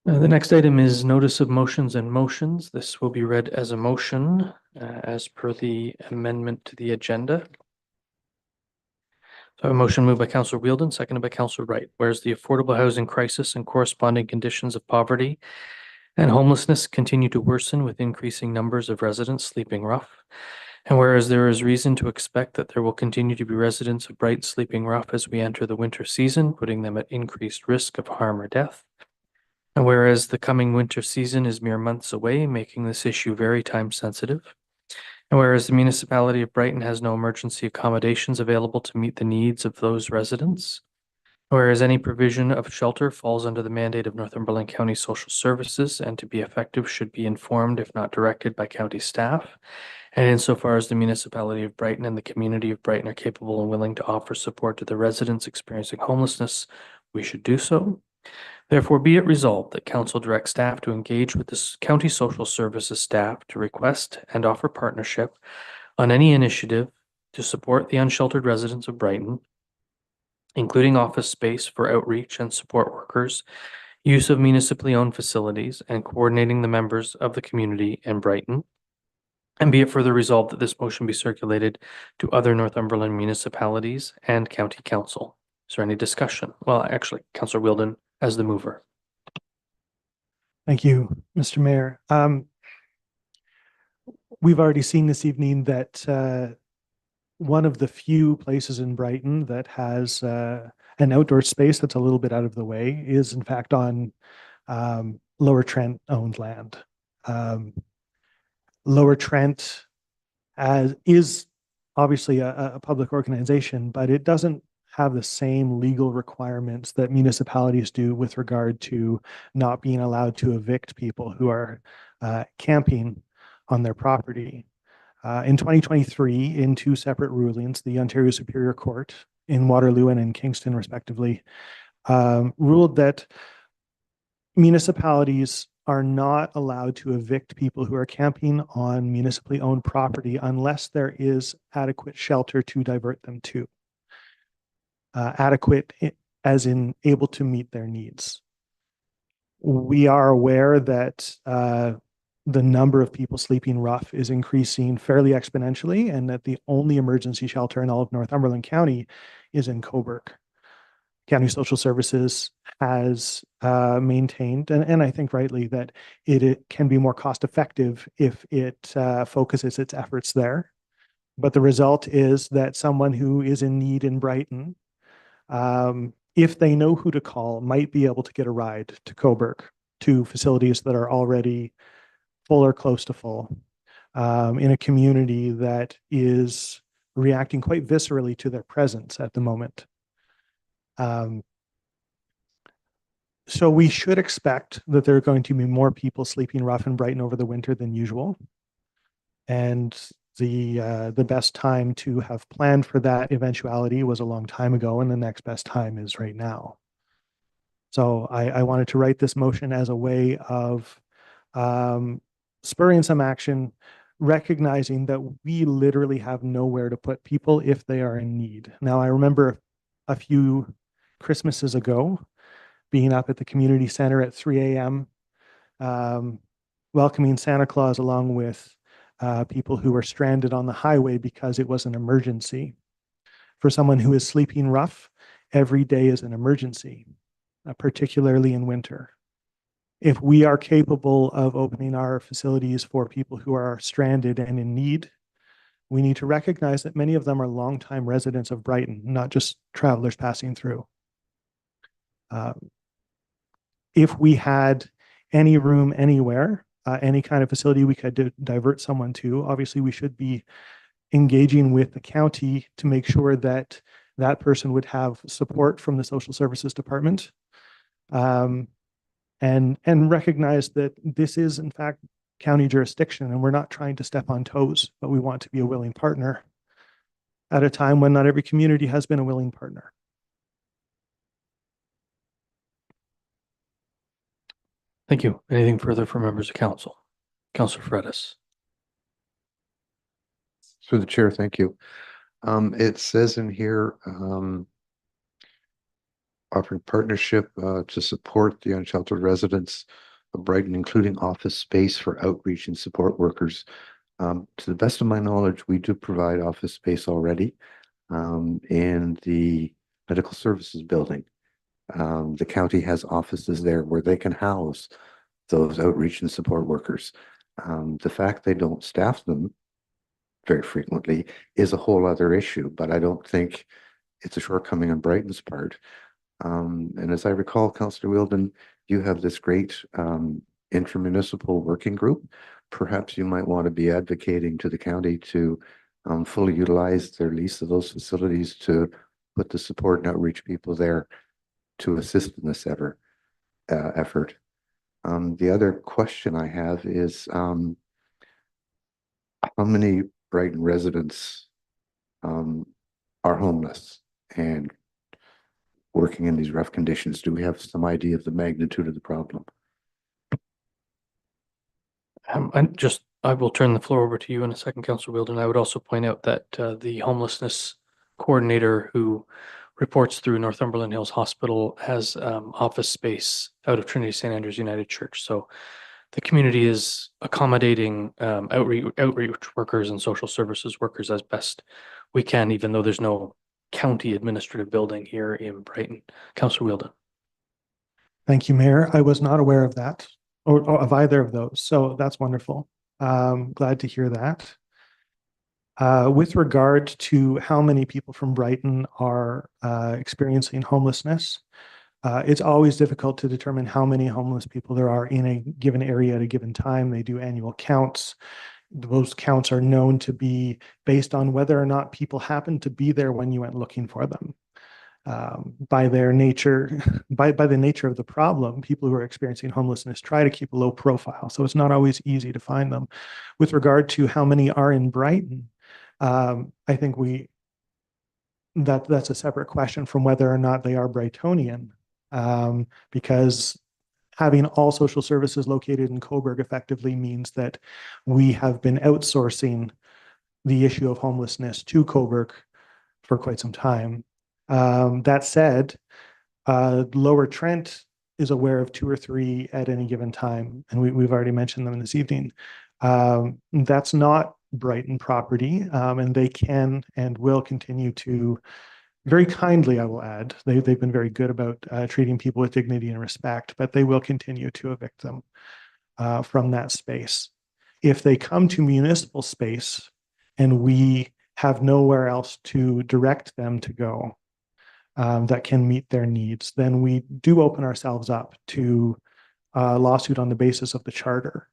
The next item is notice of motions and motions. This will be read as a motion as per the amendment to the agenda. So a motion moved by Councillor Wheeldon, seconded by Councillor Wright. Whereas the affordable housing crisis and corresponding conditions of poverty and homelessness continue to worsen with increasing numbers of residents sleeping rough. And whereas there is reason to expect that there will continue to be residents of Brighton sleeping rough as we enter the winter season, putting them at increased risk of harm or death. And whereas the coming winter season is mere months away, making this issue very time sensitive. And whereas the municipality of Brighton has no emergency accommodations available to meet the needs of those residents. Whereas any provision of shelter falls under the mandate of Northumberland County Social Services and to be effective should be informed, if not directed, by county staff. And insofar as the municipality of Brighton and the community of Brighton are capable and willing to offer support to the residents experiencing homelessness, we should do so. Therefore, be it resolved that council directs staff to engage with the county social services staff to request and offer partnership on any initiative to support the unsheltered residents of Brighton, including office space for outreach and support workers, use of municipally owned facilities, and coordinating the members of the community in Brighton. And be it further resolved that this motion be circulated to other Northumberland municipalities and county council. Is there any discussion? Well, actually, Councillor Wheeldon as the mover. Thank you, Mr. Mayor. We've already seen this evening that one of the few places in Brighton that has an outdoor space that's a little bit out of the way is in fact on Lower Trent owned land. Lower Trent is obviously a public organization, but it doesn't have the same legal requirements that municipalities do with regard to not being allowed to evict people who are camping on their property. In 2023, in two separate rulings, the Ontario Superior Court in Waterloo and in Kingston, respectively, ruled that municipalities are not allowed to evict people who are camping on municipally owned property unless there is adequate shelter to divert them to. Adequate as in able to meet their needs. We are aware that the number of people sleeping rough is increasing fairly exponentially, and that the only emergency shelter in all of Northumberland County is in Cobourg. County Social Services has maintained, and I think rightly, that it can be more cost effective if it focuses its efforts there. But the result is that someone who is in need in Brighton, if they know who to call, might be able to get a ride to Cobourg, to facilities that are already full or close to full, in a community that is reacting quite viscerally to their presence at the moment. So we should expect that there are going to be more people sleeping rough in Brighton over the winter than usual. And the best time to have planned for that eventuality was a long time ago, and the next best time is right now. So I wanted to write this motion as a way of spurring some action, recognizing that we literally have nowhere to put people if they are in need. Now, I remember a few Christmases ago being up at the community center at 3 a.m., welcoming Santa Claus along with people who were stranded on the highway because it was an emergency. For someone who is sleeping rough, every day is an emergency, particularly in winter. If we are capable of opening our facilities for people who are stranded and in need, we need to recognize that many of them are longtime residents of Brighton, not just travelers passing through. If we had any room anywhere, any kind of facility we could divert someone to, obviously we should be engaging with the county to make sure that that person would have support from the social services department, and recognize that this is in fact county jurisdiction, and we're not trying to step on toes, but we want to be a willing partner at a time when not every community has been a willing partner. Thank you. Anything further from members of council? Councillor Fredis. Through the chair, thank you. It says in here, offering partnership to support the unsheltered residents of Brighton, including office space for outreach and support workers. To the best of my knowledge, we do provide office space already in the medical services building. The county has offices there where they can house those outreach and support workers. The fact they don't staff them very frequently is a whole other issue, but I don't think it's a shortcoming on Brighton's part. And as I recall, Councillor Wheeldon, you have this great intermunicipal working group. Perhaps you might want to be advocating to the county to fully utilize their lease of those facilities to put the support and outreach people there to assist in this effort. The other question I have is how many Brighton residents are homeless and working in these rough conditions? Do we have some idea of the magnitude of the problem? I will turn the floor over to you in a second, Councillor Wheeldon. I would also point out that the homelessness coordinator who reports through Northumberland Hills Hospital has office space out of Trinity St. Andrews United Church. So the community is accommodating outreach workers and social services workers as best we can, even though there's no county administrative building here in Brighton. Councillor Wheeldon. Thank you, Mayor. I was not aware of that or of either of those. So that's wonderful. Glad to hear that. With regard to how many people from Brighton are experiencing homelessness, it's always difficult to determine how many homeless people there are in a given area at a given time. They do annual counts. Those counts are known to be based on whether or not people happen to be there when you went looking for them. By their nature, by the nature of the problem, people who are experiencing homelessness try to keep a low profile. So it's not always easy to find them. With regard to how many are in Brighton, I think that's a separate question from whether or not they are Brightonian. Because having all social services located in Coburg effectively means that we have been outsourcing the issue of homelessness to Coburg for quite some time. That said, Lower Trent is aware of 2 or 3 at any given time, and we've already mentioned them this evening. That's not Brighton property, and they can and will continue to, very kindly, I will add, they've been very good about treating people with dignity and respect, but they will continue to evict them from that space. If they come to municipal space and we have nowhere else to direct them to go that can meet their needs, then we do open ourselves up to a lawsuit on the basis of the charter.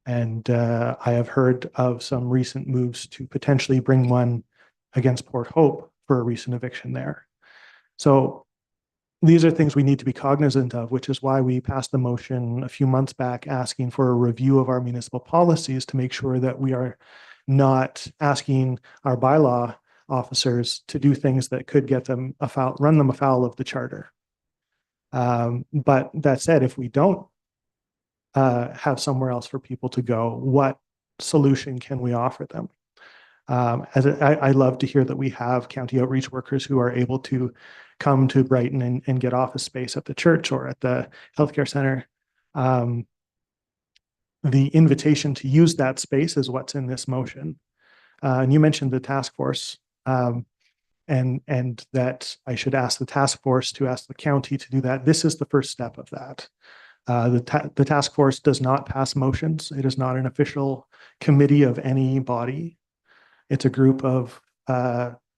And I have heard of some recent moves to potentially bring one against Port Hope for a recent eviction there. So these are things we need to be cognizant of, which is why we passed the motion a few months back asking for a review of our municipal policies to make sure that we are not asking our bylaw officers to do things that could get them afoul, run them afoul of the charter. But that said, if we don't have somewhere else for people to go, what solution can we offer them? I love to hear that we have county outreach workers who are able to come to Brighton and get office space at the church or at the healthcare center. The invitation to use that space is what's in this motion. And you mentioned the task force, and that I should ask the task force to ask the county to do that. This is the first step of that. The task force does not pass motions. It is not an official committee of any body. It's a group of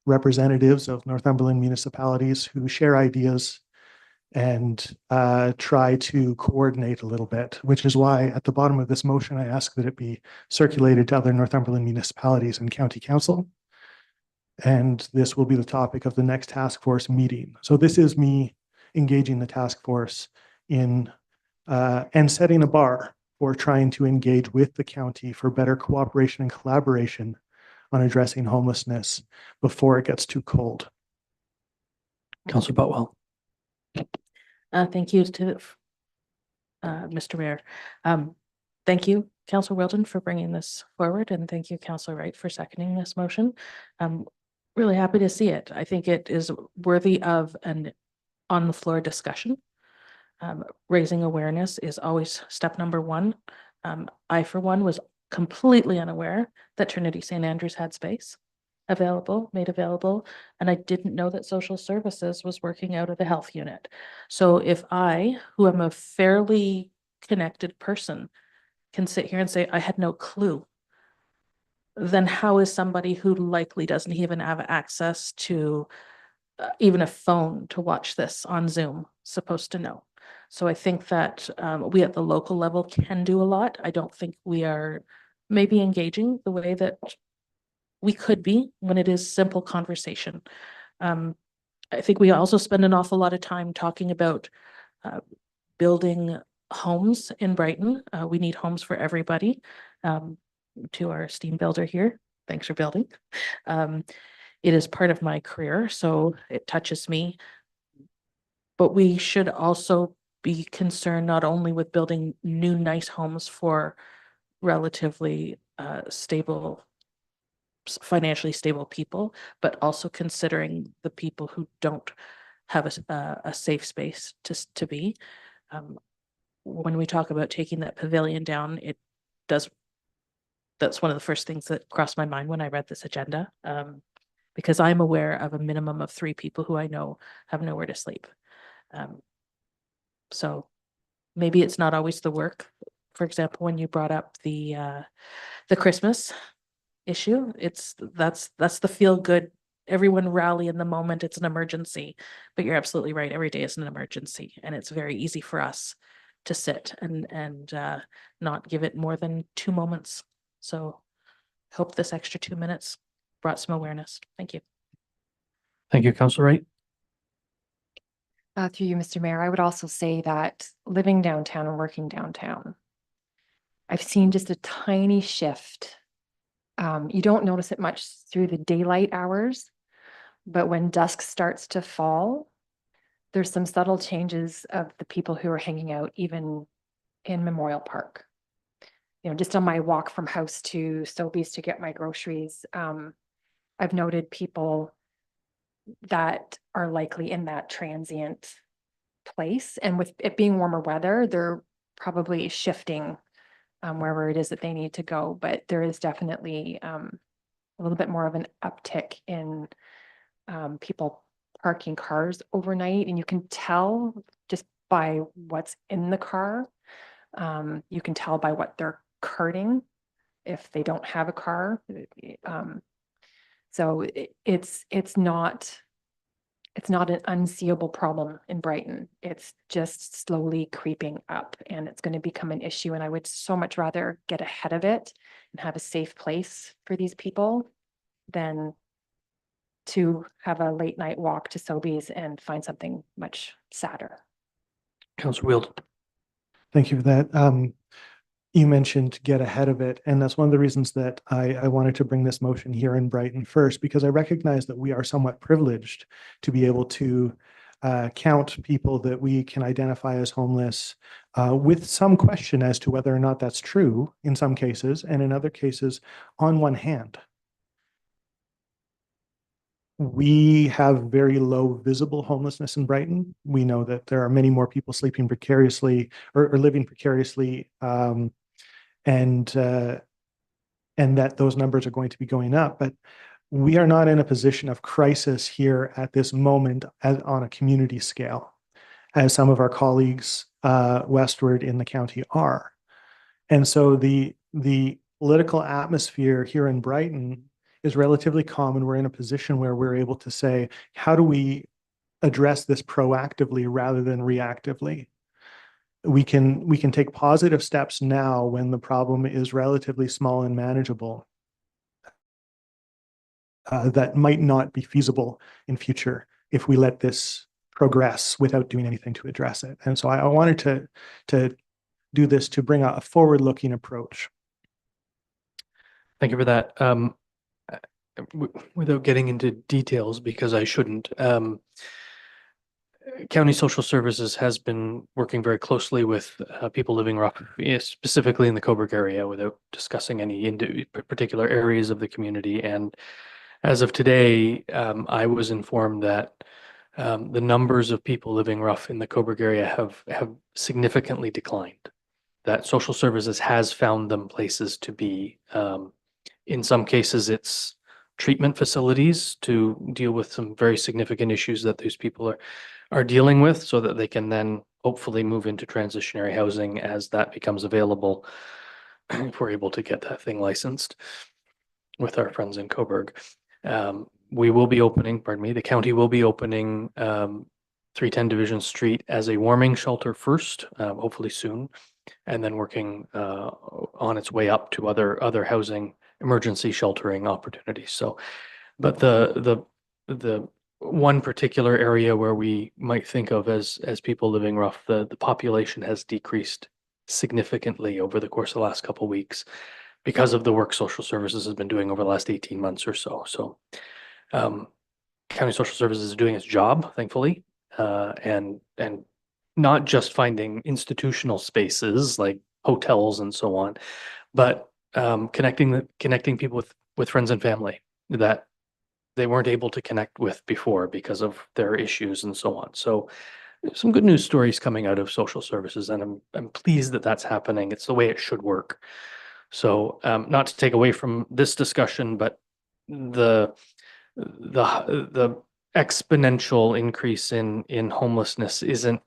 representatives of Northumberland municipalities who share ideas and try to coordinate a little bit, which is why at the bottom of this motion, I ask that it be circulated to other Northumberland municipalities and county council. And this will be the topic of the next task force meeting. So this is me engaging the task force in and setting a bar for trying to engage with the county for better cooperation and collaboration on addressing homelessness before it gets too cold. Councillor Botwell. Thank you to Mr. Mayor. Thank you, Councillor Wilton, for bringing this forward, and thank you, Councillor Wright, for seconding this motion. I'm really happy to see it. I think it is worthy of an on the floor discussion. Raising awareness is always step number one. I, for one, was completely unaware that Trinity St. Andrews had space made available, and I didn't know that social services was working out of the health unit. So if I, who am a fairly connected person, can sit here and say, I had no clue, then how is somebody who likely doesn't even have access to even a phone to watch this on Zoom supposed to know? So I think that we at the local level can do a lot. I don't think we are maybe engaging the way that we could be when it is simple conversation. I think we also spend an awful lot of time talking about building homes in Brighton. We need homes for everybody. To our esteemed builder here, thanks for building. It is part of my career, so it touches me. But we should also be concerned not only with building new nice homes for relatively financially stable people, but also considering the people who don't have a safe space to be. When we talk about taking that pavilion down, that's one of the first things that crossed my mind when I read this agenda, because I'm aware of a minimum of 3 people who I know have nowhere to sleep. So maybe it's not always the work. For example, when you brought up the Christmas issue, that's the feel good. Everyone rally in the moment. It's an emergency, but you're absolutely right. Every day is an emergency, and it's very easy for us to sit and not give it more than 2 moments. So hope this extra 2 minutes brought some awareness. Thank you. Thank you, Councillor Wright. Through you, Mr. Mayor, I would also say that living downtown and working downtown, I've seen just a tiny shift. You don't notice it much through the daylight hours, but when dusk starts to fall, there's some subtle changes of the people who are hanging out even in Memorial Park. You know, just on my walk from house to Sobeys to get my groceries, I've noted people that are likely in that transient place. And with it being warmer weather, they're probably shifting wherever it is that they need to go. But there is definitely a little bit more of an uptick in people parking cars overnight. And you can tell just by what's in the car. You can tell by what they're carting if they don't have a car. So it's not an unseeable problem in Brighton. It's just slowly creeping up, and it's going to become an issue. And I would so much rather get ahead of it and have a safe place for these people than to have a late night walk to Sobeys and find something much sadder. Councillor Wield. Thank you for that. You mentioned get ahead of it, and that's one of the reasons that I wanted to bring this motion here in Brighton first, because I recognize that we are somewhat privileged to be able to count people that we can identify as homeless with some question as to whether or not that's true in some cases, and in other cases on one hand. We have very low visible homelessness in Brighton. We know that there are many more people sleeping precariously or living precariously, and that those numbers are going to be going up. But we are not in a position of crisis here at this moment on a community scale, as some of our colleagues westward in the county are. And so the political atmosphere here in Brighton is relatively calm, and we're in a position where we're able to say, how do we address this proactively rather than reactively? We can take positive steps now when the problem is relatively small and manageable. That might not be feasible in future if we let this progress without doing anything to address it. And so I wanted to do this to bring a forward-looking approach. Thank you for that. Without getting into details, because I shouldn't, County Social Services has been working very closely with people living rough, specifically in the Cobourg area, without discussing any particular areas of the community. And as of today, I was informed that the numbers of people living rough in the Cobourg area have significantly declined. That Social Services has found them places to be. In some cases, it's treatment facilities to deal with some very significant issues that these people are dealing with, so that they can then hopefully move into transitionary housing as that becomes available, if we're able to get that thing licensed with our friends in Cobourg. We will be opening, the county will be opening 310 Division Street as a warming shelter first, hopefully soon, and then working on its way up to other housing emergency sheltering opportunities. So, but the one particular area where we might think of as people living rough, the population has decreased significantly over the course of the last couple of weeks because of the work Social Services has been doing over the last 18 months or so. So County Social Services is doing its job, thankfully, and not just finding institutional spaces like hotels and so on, but connecting people with friends and family that they weren't able to connect with before because of their issues and so on. So some good news stories coming out of Social Services, and I'm pleased that that's happening. It's the way it should work. So not to take away from this discussion, but the exponential increase in homelessness isn't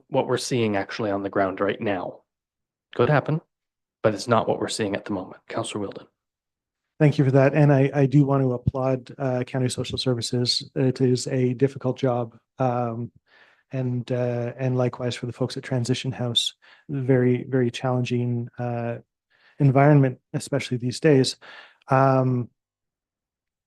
what we're seeing actually on the ground right now. Could happen, but it's not what we're seeing at the moment. Councillor Wilden. Thank you for that. And I do want to applaud County Social Services. It is a difficult job. And likewise for the folks at Transition House, very, very challenging environment, especially these days. And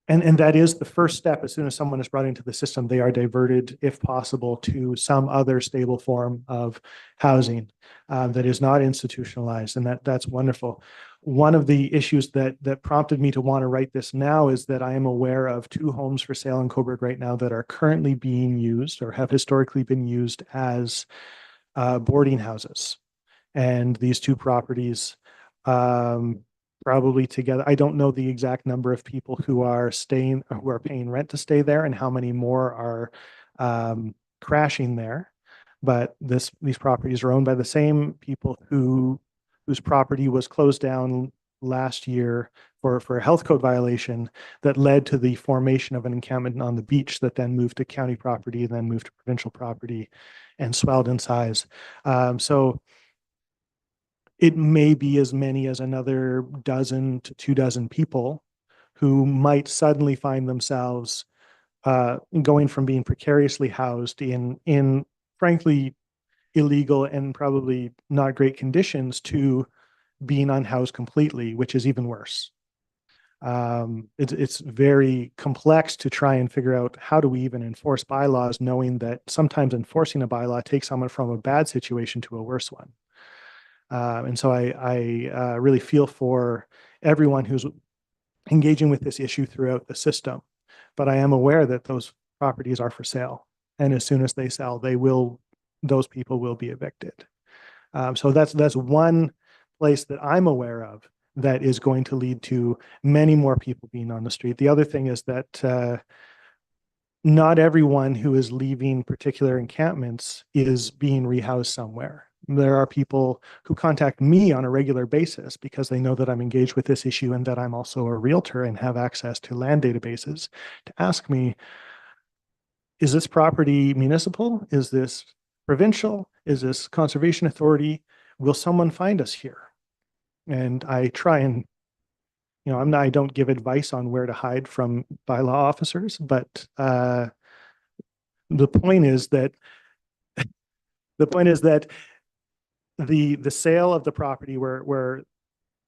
that is the first step. As soon as someone is brought into the system, they are diverted, if possible, to some other stable form of housing that is not institutionalized, and that's wonderful. one of the issues that prompted me to want to write this now is that I am aware of 2 homes for sale in Coburg right now that are currently being used or have historically been used as boarding houses. And these 2 properties, probably together, I don't know the exact number of people who are paying rent to stay there and how many more are crashing there. But these properties are owned by the same people whose property was closed down last year for a health code violation that led to the formation of an encampment on the beach that then moved to county property, then moved to provincial property and swelled in size. So it may be as many as another dozen to 2 dozen people who might suddenly find themselves going from being precariously housed in frankly illegal and probably not great conditions to being unhoused completely, which is even worse. It's very complex to try and figure out how do we even enforce bylaws, knowing that sometimes enforcing a bylaw takes someone from a bad situation to a worse one. And so I really feel for everyone who's engaging with this issue throughout the system. But I am aware that those properties are for sale. And as soon as they sell, those people will be evicted. So that's one place that I'm aware of that is going to lead to many more people being on the street. The other thing is that not everyone who is leaving particular encampments is being rehoused somewhere. There are people who contact me on a regular basis because they know that I'm engaged with this issue and that I'm also a realtor and have access to land databases to ask me, is this property municipal? Is this provincial? Is this conservation authority? Will someone find us here? And I try and, I don't give advice on where to hide from bylaw officers, but the point is that the sale of the property where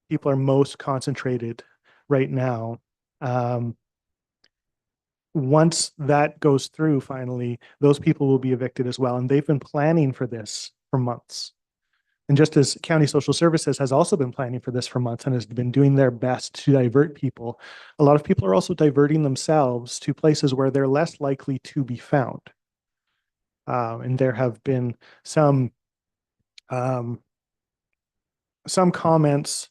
people are most concentrated right now, once that goes through, finally, those people will be evicted as well. And they've been planning for this for months. And just as County Social Services has also been planning for this for months and has been doing their best to divert people, a lot of people are also diverting themselves to places where they're less likely to be found. And there have been some comments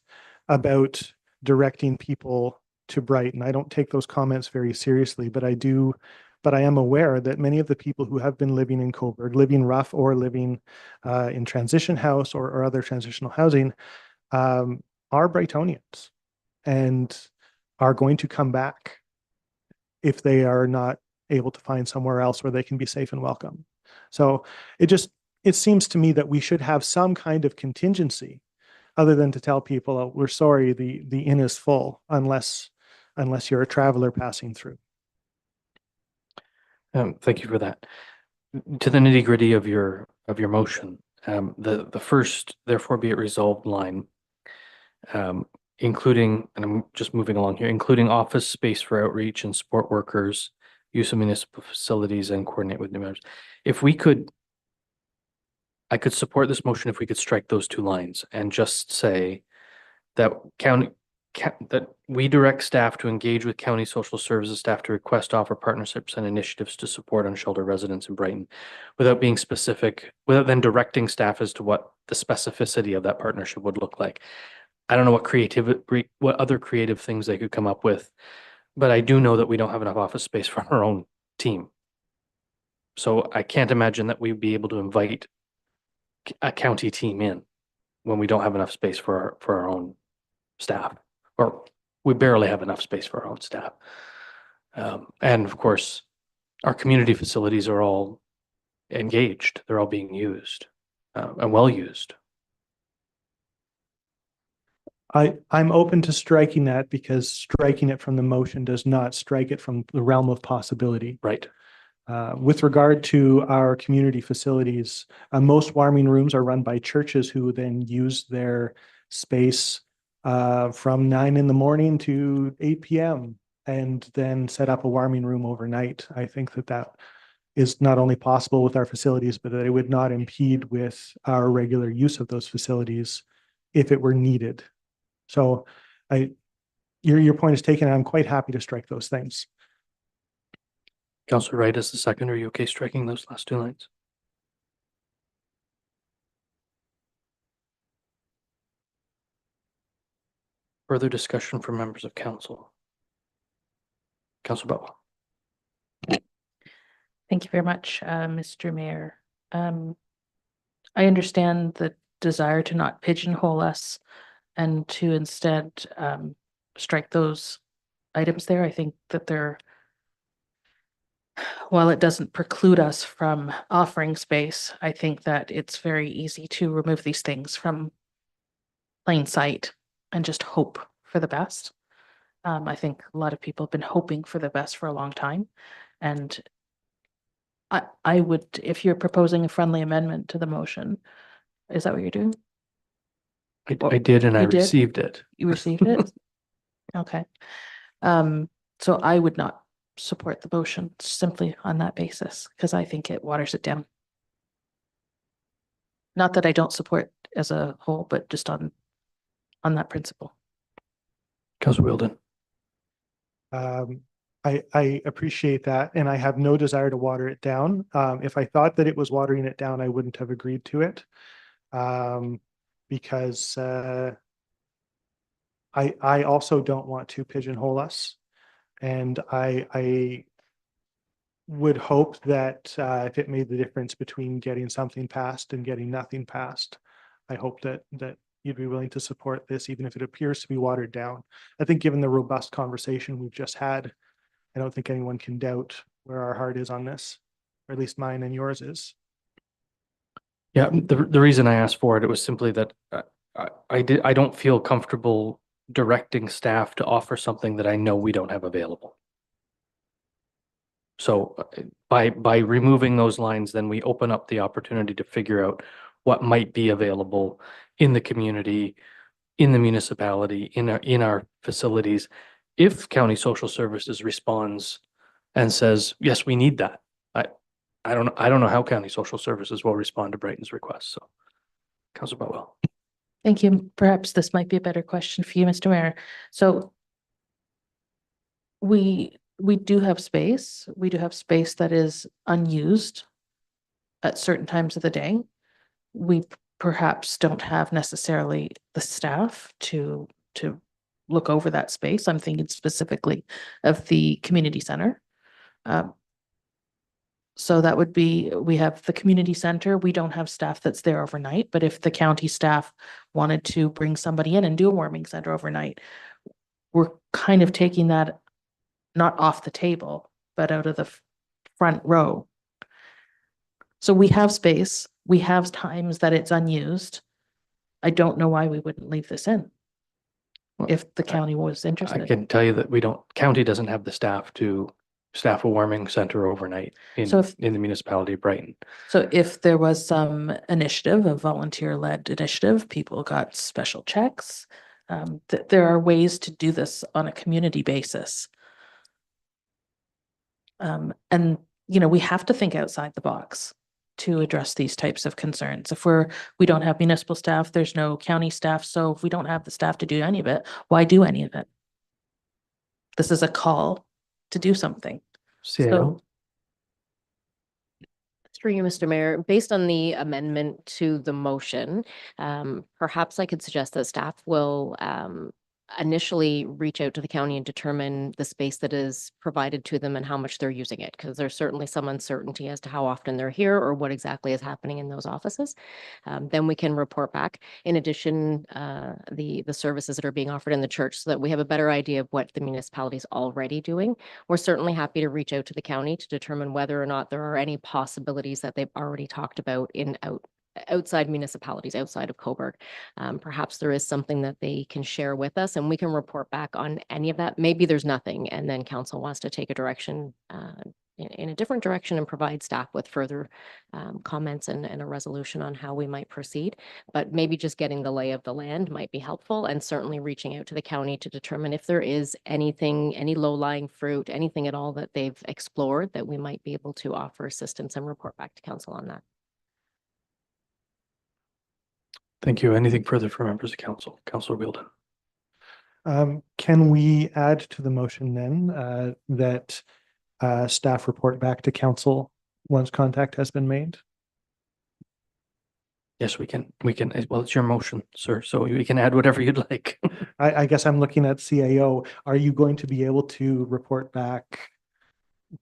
about directing people to Brighton. I don't take those comments very seriously, but I am aware that many of the people who have been living in Coburg, living rough or living in transition house or other transitional housing, are Brightonians and are going to come back if they are not able to find somewhere else where they can be safe and welcome. So it seems to me that we should have some kind of contingency other than to tell people, oh, we're sorry, the inn is full unless you're a traveler passing through. Thank you for that. To the nitty gritty of your motion, the first, therefore be it resolved line, including, and I'm just moving along here, including office space for outreach and support workers, use of municipal facilities and coordinate with new members. I could support this motion if we could strike those 2 lines and just say that that we direct staff to engage with county social services staff to request, offer partnerships and initiatives to support unsheltered residents in Brighton, without being specific, without then directing staff as to what the specificity of that partnership would look like. I don't know what other creative things they could come up with, but I do know that we don't have enough office space for our own team. So I can't imagine that we'd be able to invite a county team in when we don't have enough space for our own staff, or we barely have enough space for our own staff. And of course, our community facilities are all engaged. They're all being used and well used. I'm open to striking that because striking it from the motion does not strike it from the realm of possibility. Right. With regard to our community facilities, most warming rooms are run by churches who then use their space from 9 a.m. to 8 p.m. and then set up a warming room overnight. I think that is not only possible with our facilities, but that it would not impede with our regular use of those facilities if it were needed. So your point is taken. I'm quite happy to strike those things. Councillor Wright as the second. Are you okay striking those last two lines? Further discussion from members of council. Councillor Butler. Thank you very much, Mr. Mayor. I understand the desire to not pigeonhole us and to instead strike those items there. I think that while it doesn't preclude us from offering space, I think that it's very easy to remove these things from plain sight and just hope for the best. I think a lot of people have been hoping for the best for a long time. And I would, if you're proposing a friendly amendment to the motion, is that what you're doing? I did, and I You did? received it. You received it? Okay. So I would not support the motion simply on that basis, because I think it waters it down. Not that I don't support as a whole, but just on that principle. Councillor Wheeldon. I appreciate that, and I have no desire to water it down. If I thought that it was watering it down, I wouldn't have agreed to it. Because I also don't want to pigeonhole us. And I would hope that if it made the difference between getting something passed and getting nothing passed, I hope that you'd be willing to support this, even if it appears to be watered down. I think given the robust conversation we've just had, I don't think anyone can doubt where our heart is on this, or at least mine and yours is. Yeah, the reason I asked for it, it was simply that I don't feel comfortable directing staff to offer something that I know we don't have available. So by removing those lines, then we open up the opportunity to figure out what might be available in the community, in the municipality, in our facilities. If County Social Services responds and says, yes, we need that. I don't know how County Social Services will respond to Brighton's request. So, Councillor Butwell. Thank you. Perhaps this might be a better question for you, Mr. Mayor. So we do have space. We do have space that is unused at certain times of the day. We perhaps don't have necessarily the staff to look over that space. I'm thinking specifically of the community center. So that would be, we have the community center. We don't have staff that's there overnight, but if the county staff wanted to bring somebody in and do a warming center overnight, we're kind of taking that not off the table, but out of the front row. So we have space. We have times that it's unused. I don't know why we wouldn't leave this in if the county was I interested. can tell you that county doesn't have the staff to staff a warming center overnight in the municipality of Brighton. So if there was some initiative, a volunteer-led initiative, people got special checks. There are ways to do this on a community basis. And, we have to think outside the box to address these types of concerns. If we don't have municipal staff, there's no county staff. So if we don't have the staff to do any of it, why do any of it? This is a call to do something. So, Through you, Mr. Mayor, based on the amendment to the motion, perhaps I could suggest that staff will initially reach out to the county and determine the space that is provided to them and how much they're using it, because there's certainly some uncertainty as to how often they're here or what exactly is happening in those offices. Then we can report back. In addition, the services that are being offered in the church, so that we have a better idea of what the municipality is already doing. We're certainly happy to reach out to the county to determine whether or not there are any possibilities that they've already talked about outside municipalities, outside of Coburg. Perhaps there is something that they can share with us and we can report back on any of that. Maybe there's nothing, and then council wants to take a direction in a different direction and provide staff with further comments and a resolution on how we might proceed. But maybe just getting the lay of the land might be helpful, and certainly reaching out to the county to determine if there is anything, any low-lying fruit, anything at all that they've explored that we might be able to offer assistance and report back to council on that. Thank you. Anything further from members of council? Councillor Wheeldon. Can we add to the motion then, that, staff report back to council once contact has been made? Yes, we can, well, it's your motion, sir, so we can add whatever you'd like. I guess I'm looking at CAO. Are you going to be able to report back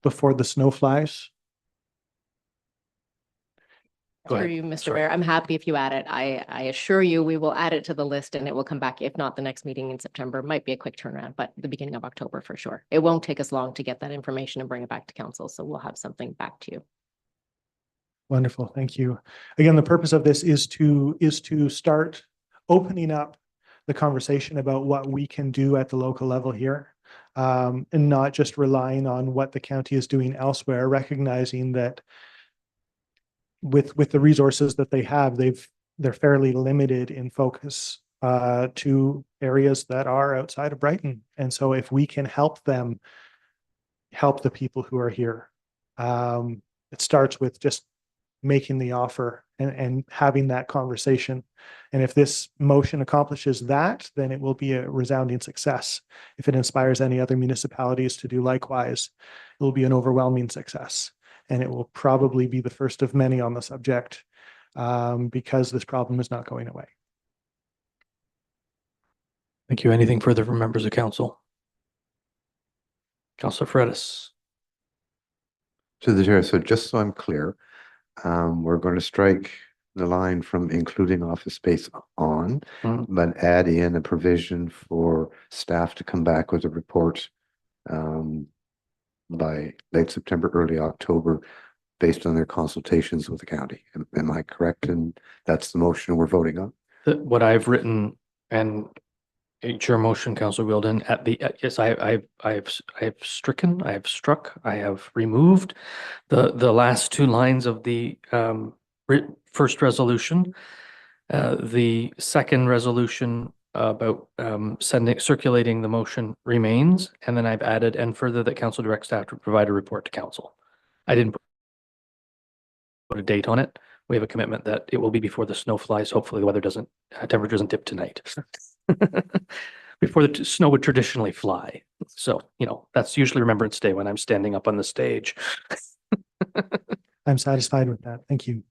before the snow flies? Go Through ahead. you, Mr. Sorry. Mayor, I'm happy if you add it. I assure you, we will add it to the list and it will come back. If not, the next meeting in September might be a quick turnaround, but the beginning of October for sure. It won't take us long to get that information and bring it back to council, so we'll have something back to you. Wonderful, thank you. Again, the purpose of this is to start opening up the conversation about what we can do at the local level here. And not just relying on what the county is doing elsewhere, recognizing that with the resources that they have, they're fairly limited in focus to areas that are outside of Brighton. And so if we can help them, help the people who are here, it starts with just making the offer and having that conversation. And if this motion accomplishes that, then it will be a resounding success. If it inspires any other municipalities to do likewise, it will be an overwhelming success. And it will probably be the first of many on the subject, because this problem is not going away. Thank you. Anything further from members of council? Councillor Fredis. To the chair, so just so I'm clear, we're going to strike the line from including office space on, but add in a provision for staff to come back with a report by late September, early October, based on their consultations with the county. Am I correct? And that's the motion we're voting on? What I've written, and it's your motion, Councillor Wheeldon, at the, yes, I have stricken, I have struck, I have removed the last two lines of the first resolution. The second resolution about circulating the motion remains, and then I've added, and further, that council directs staff to provide a report to council. I didn't put a date on it. We have a commitment that it will be before the snow flies. Hopefully the weather doesn't, temperature doesn't dip tonight. Before the snow would traditionally fly. So, that's usually Remembrance Day when I'm standing up on the stage. I'm satisfied with that. Thank you.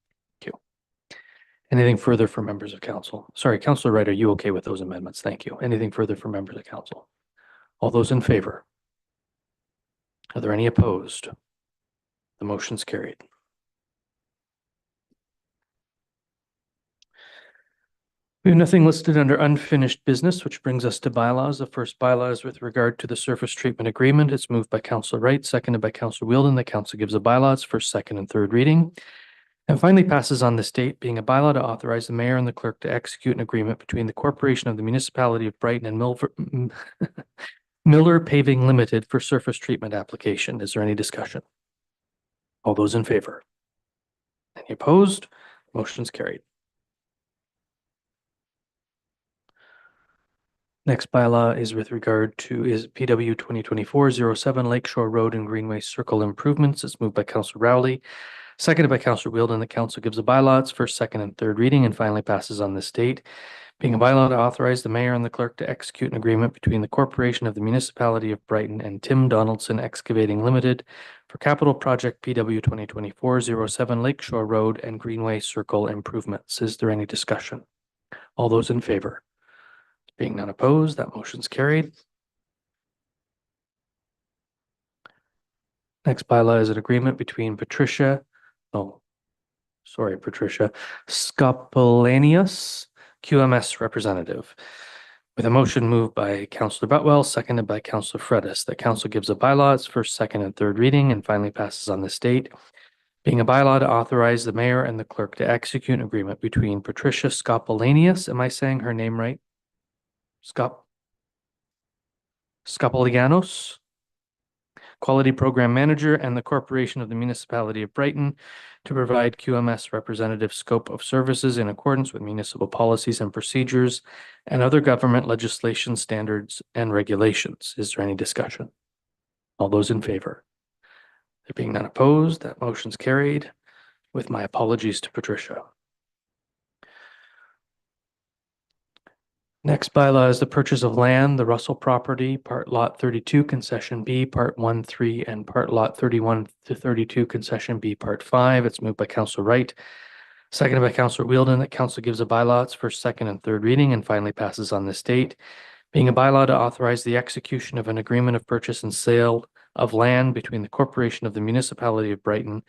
Thank you. Anything further from members of council? Sorry, Councillor Wright, are you okay with those amendments? Thank you. Anything further from members of council? All those in favor? Are there any opposed? The motion's carried. We have nothing listed under unfinished business, which brings us to bylaws. The first bylaw is with regard to the surface treatment agreement. It's moved by Councillor Wright, seconded by Councillor Wheeldon. The council gives a bylaw. It's first, second, and third reading. And finally passes on this date, being a bylaw to authorize the mayor and the clerk to execute an agreement between the corporation of the municipality of Brighton and Miller Paving Limited for surface treatment application. Is there any discussion? All those in favor? Any opposed? Motion's carried. Next bylaw is with regard to PW 2024-07 Lakeshore Road and Greenway Circle improvements. It's moved by Councillor Rowley, seconded by Councillor Wheeldon. The council gives a bylaw. It's first, second, and third reading, and finally passes on this date, being a bylaw to authorize the mayor and the clerk to execute an agreement between the corporation of the municipality of Brighton and Tim Donaldson Excavating Limited for capital project PW 2024-07 Lakeshore Road and Greenway Circle improvements. Is there any discussion? All those in favor? Being none opposed, that motion's carried. Next bylaw is an agreement between Patricia Scopolanius, QMS representative, with a motion moved by Councillor Butwell, seconded by Councillor Fredis. The council gives a bylaw. It's first, second, and third reading, and finally passes on this date, being a bylaw to authorize the mayor and the clerk to execute an agreement between Patricia Scopolanius, am I saying her name right? Scopolianos, Quality Program Manager, and the Corporation of the Municipality of Brighton to provide QMS representative scope of services in accordance with municipal policies and procedures and other government legislation, standards, and regulations. Is there any discussion? All those in favor? There being none opposed, that motion's carried, with my apologies to Patricia. Next bylaw is the purchase of land, the Russell property, part lot 32, concession B, part 1, 3, and part lot 31 to 32, concession B, part 5. It's moved by Councillor Wright, seconded by Councillor Wheeldon, that council gives a bylaw its first, second, and third reading and finally passes on this date. Being a bylaw to authorize the execution of an agreement of purchase and sale of land between the Corporation of the Municipality of Brighton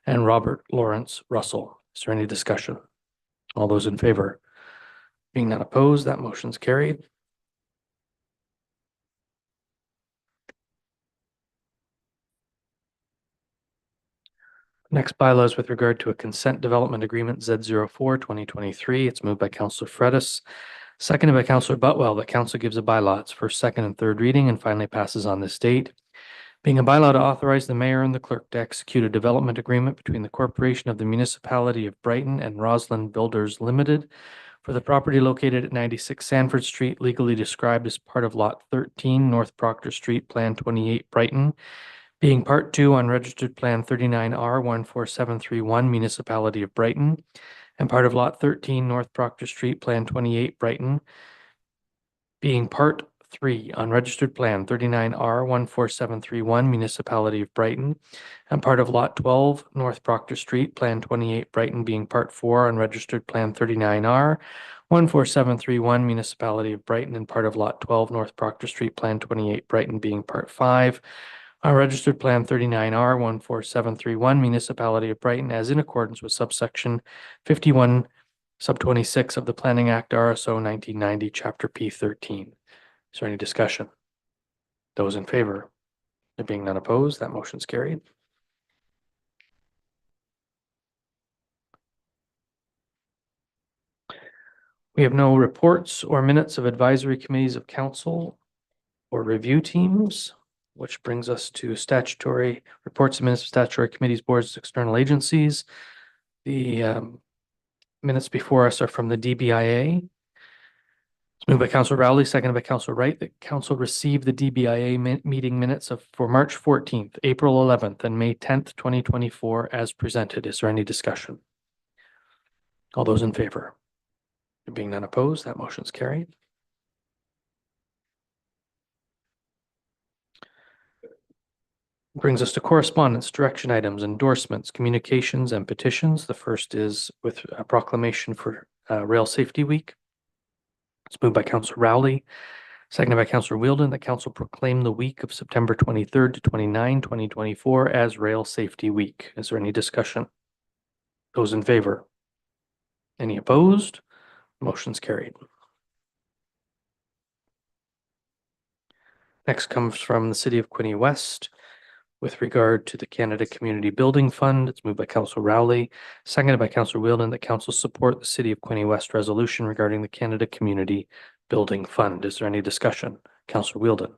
and Robert Lawrence Russell. Is there any discussion? All those in favor? Being none opposed, that motion's carried. Next bylaw is with regard to a consent development agreement Z04 2023. It's moved by Councillor Fredis, seconded by Councillor Butwell, that council gives a bylaw its first, second, and third reading and finally passes on this date. Being a bylaw to authorize the mayor and the clerk to execute a development agreement between the Corporation of the Municipality of Brighton and Roslyn Builders Limited for the property located at 96 Sanford Street, legally described as part of Lot 13, North Proctor Street, Plan 28, Brighton, being Part 2 on Registered Plan 39R 14731, Municipality of Brighton, and part of Lot 13, North Proctor Street, Plan 28, Brighton, being Part 3 on Registered Plan 39R 14731, Municipality of Brighton, and part of Lot 12, North Proctor Street, Plan 28, Brighton, being Part 4 on Registered Plan 39R 14731, Municipality of Brighton, and part of Lot 12, North Proctor Street, Plan 28, Brighton, being Part 5 on Registered Plan 39R 14731, Municipality of Brighton, as in accordance with subsection 51, sub 26 of the Planning Act RSO 1990, Chapter P13. Is there any discussion? Those in favor? There being none opposed, that motion's carried. We have no reports or minutes of advisory committees of council or review teams, which brings us to statutory reports and minutes of statutory committees, boards, external agencies. The minutes before us are from the DBIA. It's moved by Councillor Rowley, seconded by Councillor Wright, that council received the DBIA meeting minutes for March 14th, April 11th, and May 10th, 2024 as presented. Is there any discussion? All those in favor? There being none opposed, that motion's carried. Brings us to correspondence, direction items, endorsements, communications, and petitions. The first is with a proclamation for Rail Safety Week. It's moved by Councillor Rowley, seconded by Councillor Wheeldon, that council proclaim the week of September 23rd to 29, 2024 as Rail Safety Week. Is there any discussion? Those in favor? Any opposed? Motion's carried. Next comes from the City of Quinte West. With regard to the Canada Community Building Fund, it's moved by Councillor Rowley, seconded by Councillor Wheeldon, that council support the City of Quinte West resolution regarding the Canada Community Building Fund. Is there any discussion? Councillor Wheeldon.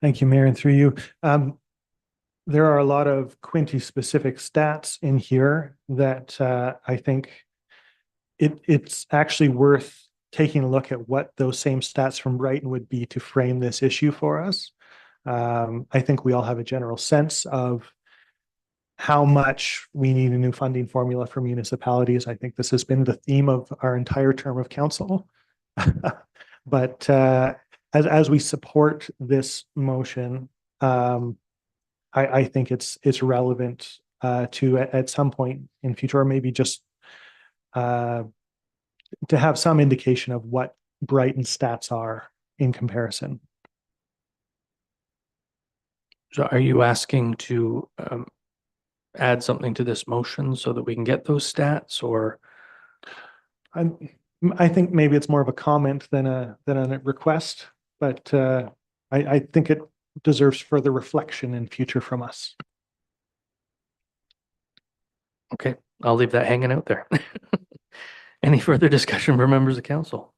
Thank you, Mayor, and through you. There are a lot of Quinte specific stats in here that I think it's actually worth taking a look at what those same stats from Brighton would be to frame this issue for us. I think we all have a general sense of how much we need a new funding formula for municipalities. I think this has been the theme of our entire term of council. But as we support this motion, I think it's relevant to at some point in future, or maybe just to have some indication of what Brighton stats are in comparison. So are you asking to add something to this motion so that we can get those stats, or? I think maybe it's more of a comment than a request, but I think it deserves further reflection in future from us. Okay, I'll leave that hanging out there. Any further discussion from members of council?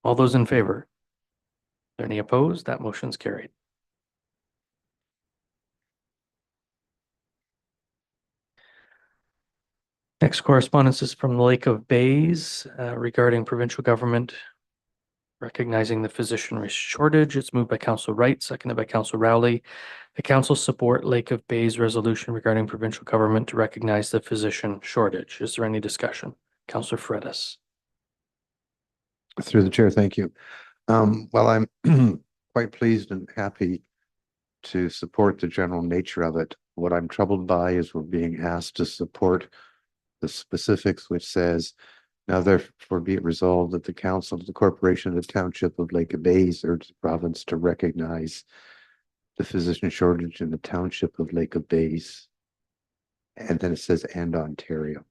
All those in favor? Are there any opposed? That motion's carried. Next correspondence is from the Lake of Bays regarding provincial government recognizing the physician shortage. It's moved by Councillor Wright, seconded by Councillor Rowley. The council support Lake of Bays resolution regarding provincial government to recognize the physician shortage. Is there any discussion? Councillor Fredis. Through the chair, thank you. Well, I'm quite pleased and happy to support the general nature of it. What I'm troubled by is we're being asked to support the specifics, which says, now therefore be it resolved that the council of the corporation of the township of Lake Bays urge the province to recognize the physician shortage in the township of Lake Bays. And then it says, and Ontario.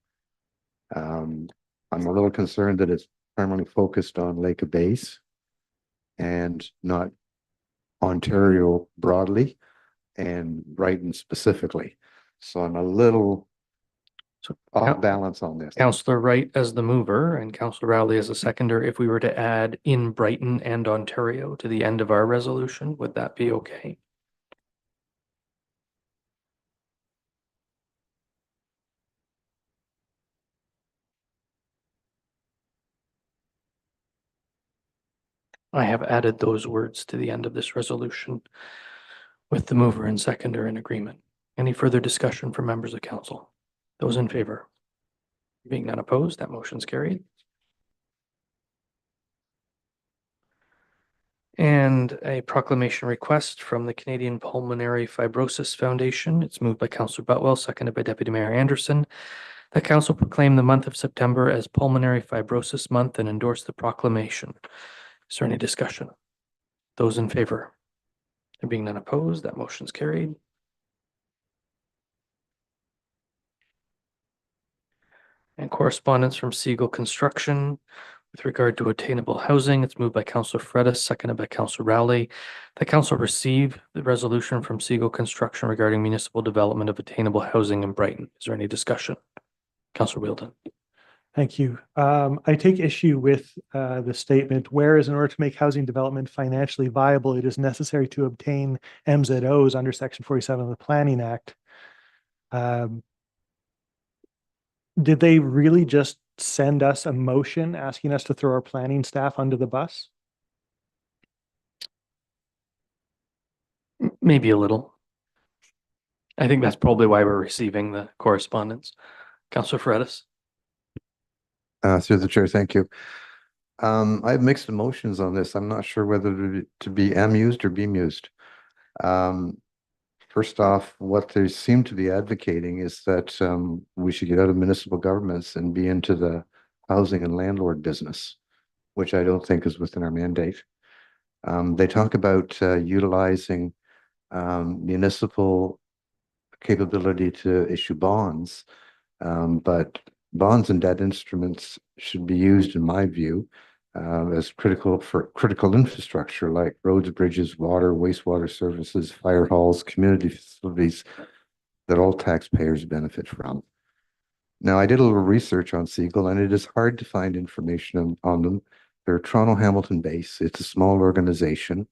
I'm a little concerned that it's primarily focused on Lake Bays and not Ontario broadly and Brighton specifically. So I'm a little off balance on this. Councillor Wright as the mover and Councillor Rowley as a seconder. If we were to add in Brighton and Ontario to the end of our resolution, would that be okay? I have added those words to the end of this resolution with the mover and seconder in agreement. Any further discussion from members of council? Those in favor? Being none opposed, that motion's carried. And a proclamation request from the Canadian Pulmonary Fibrosis Foundation. It's moved by Councillor Butwell, seconded by Deputy Mayor Anderson. The council proclaim the month of September as Pulmonary Fibrosis Month and endorse the proclamation. Is there any discussion? Those in favor? There being none opposed, that motion's carried. And correspondence from Siegel Construction with regard to attainable housing. It's moved by Councillor Fredis, seconded by Councillor Rowley. The council received the resolution from Siegel Construction regarding municipal development of attainable housing in Brighton. Is there any discussion? Councillor Wheeldon. Thank you. I take issue with the statement, whereas in order to make housing development financially viable, it is necessary to obtain MZOs under Section 47 of the Planning Act. Did they really just send us a motion asking us to throw our planning staff under the bus? Maybe a little. I think that's probably why we're receiving the correspondence. Councillor Fredis. Through the chair, thank you. I have mixed emotions on this. I'm not sure whether to be amused or bemused. First off, what they seem to be advocating is that we should get out of municipal governments and be into the housing and landlord business, which I don't think is within our mandate. They talk about utilizing municipal capability to issue bonds, but bonds and debt instruments should be used, in my view, as critical infrastructure like roads, bridges, water, wastewater services, fire halls, community facilities that all taxpayers benefit from. Now, I did a little research on Siegel, and it is hard to find information on them. They're Toronto Hamilton base. It's a small organization.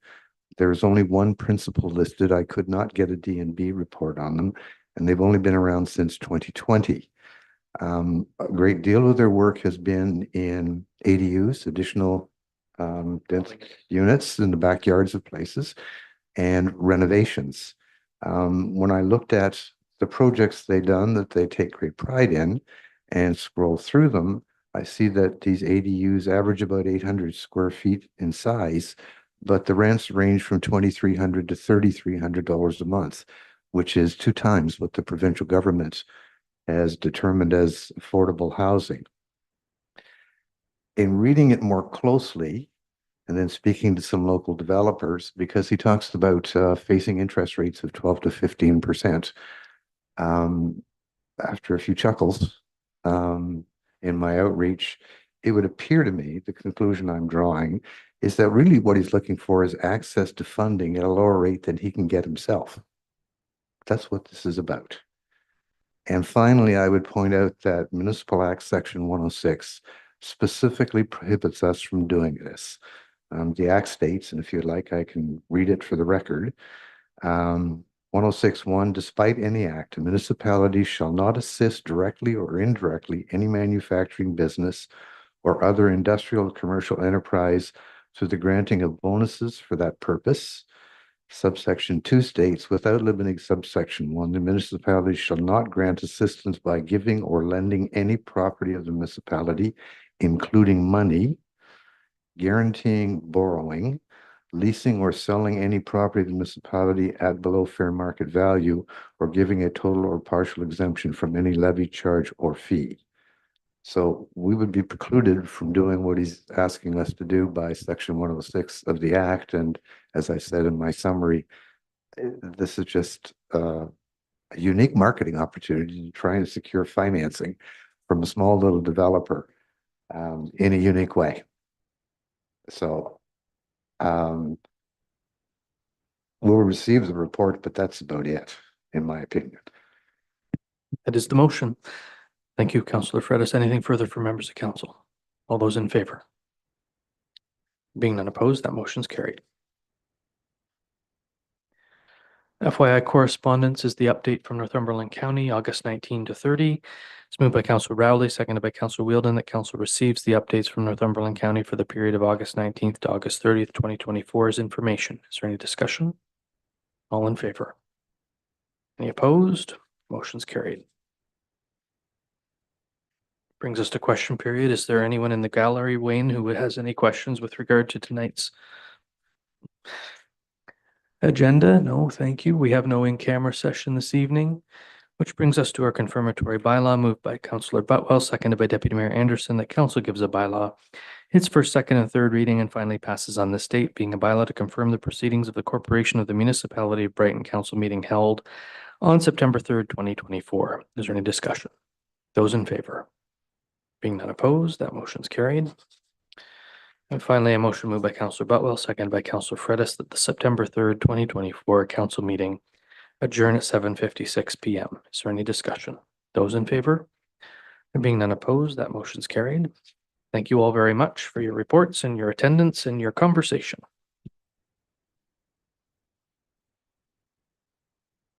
There is only one principal listed. I could not get a D&B report on them, and they've only been around since 2020. A great deal of their work has been in ADUs, additional dense units in the backyards of places, and renovations. When I looked at the projects they've done that they take great pride in and scroll through them, I see that these ADUs average about 800 square feet in size, but the rents range from $2,300 to $3,300 a month, which is 2 times what the provincial government as determined as affordable housing. In reading it more closely, and then speaking to some local developers, because he talks about facing interest rates of 12 to 15%. After a few chuckles in my outreach, it would appear to me, the conclusion I'm drawing, is that really what he's looking for is access to funding at a lower rate than he can get himself. That's what this is about. And finally, I would point out that Municipal Act Section 106 specifically prohibits us from doing this. The Act states, and if you'd like, I can read it for the record. 106.1, despite any act, a municipality shall not assist directly or indirectly any manufacturing business or other industrial or commercial enterprise through the granting of bonuses for that purpose. Subsection 2 states, without limiting subsection 1, the municipality shall not grant assistance by giving or lending any property of the municipality, including money, guaranteeing borrowing, leasing or selling any property of the municipality at below fair market value, or giving a total or partial exemption from any levy, charge, or fee. So we would be precluded from doing what he's asking us to do by section 106 of the act. And as I said in my summary, this is just a unique marketing opportunity to try and secure financing from a small little developer in a unique way. So we'll receive the report, but that's about it, in my opinion. That is the motion. Thank you, Councillor Fredis. Anything further from members of council? All those in favor? Being none opposed, that motion's carried. FYI correspondence is the update from Northumberland County, August 19 to 30. It's moved by Councillor Rowley, seconded by Councillor Wheeldon, that council receives the updates from Northumberland County for the period of August 19th to August 30th, 2024 as information. Is there any discussion? All in favor? Any opposed? Motion's carried. Brings us to question period. Is there anyone in the gallery, Wayne, who has any questions with regard to tonight's agenda? No, thank you. We have no in-camera session this evening, which brings us to our confirmatory bylaw moved by Councillor Butwell, seconded by Deputy Mayor Anderson, that council gives a bylaw its first, second, and third reading and finally passes on this date, being a bylaw to confirm the proceedings of the corporation of the municipality of Brighton council meeting held on September 3rd, 2024. Is there any discussion? Those in favor? Being none opposed, that motion's carried. And finally, a motion moved by Councillor Butwell, seconded by Councillor Fredis, that the September 3rd, 2024 council meeting adjourn at 7:56 p.m. Is there any discussion? Those in favor? And being none opposed, that motion's carried. Thank you all very much for your reports and your attendance and your conversation.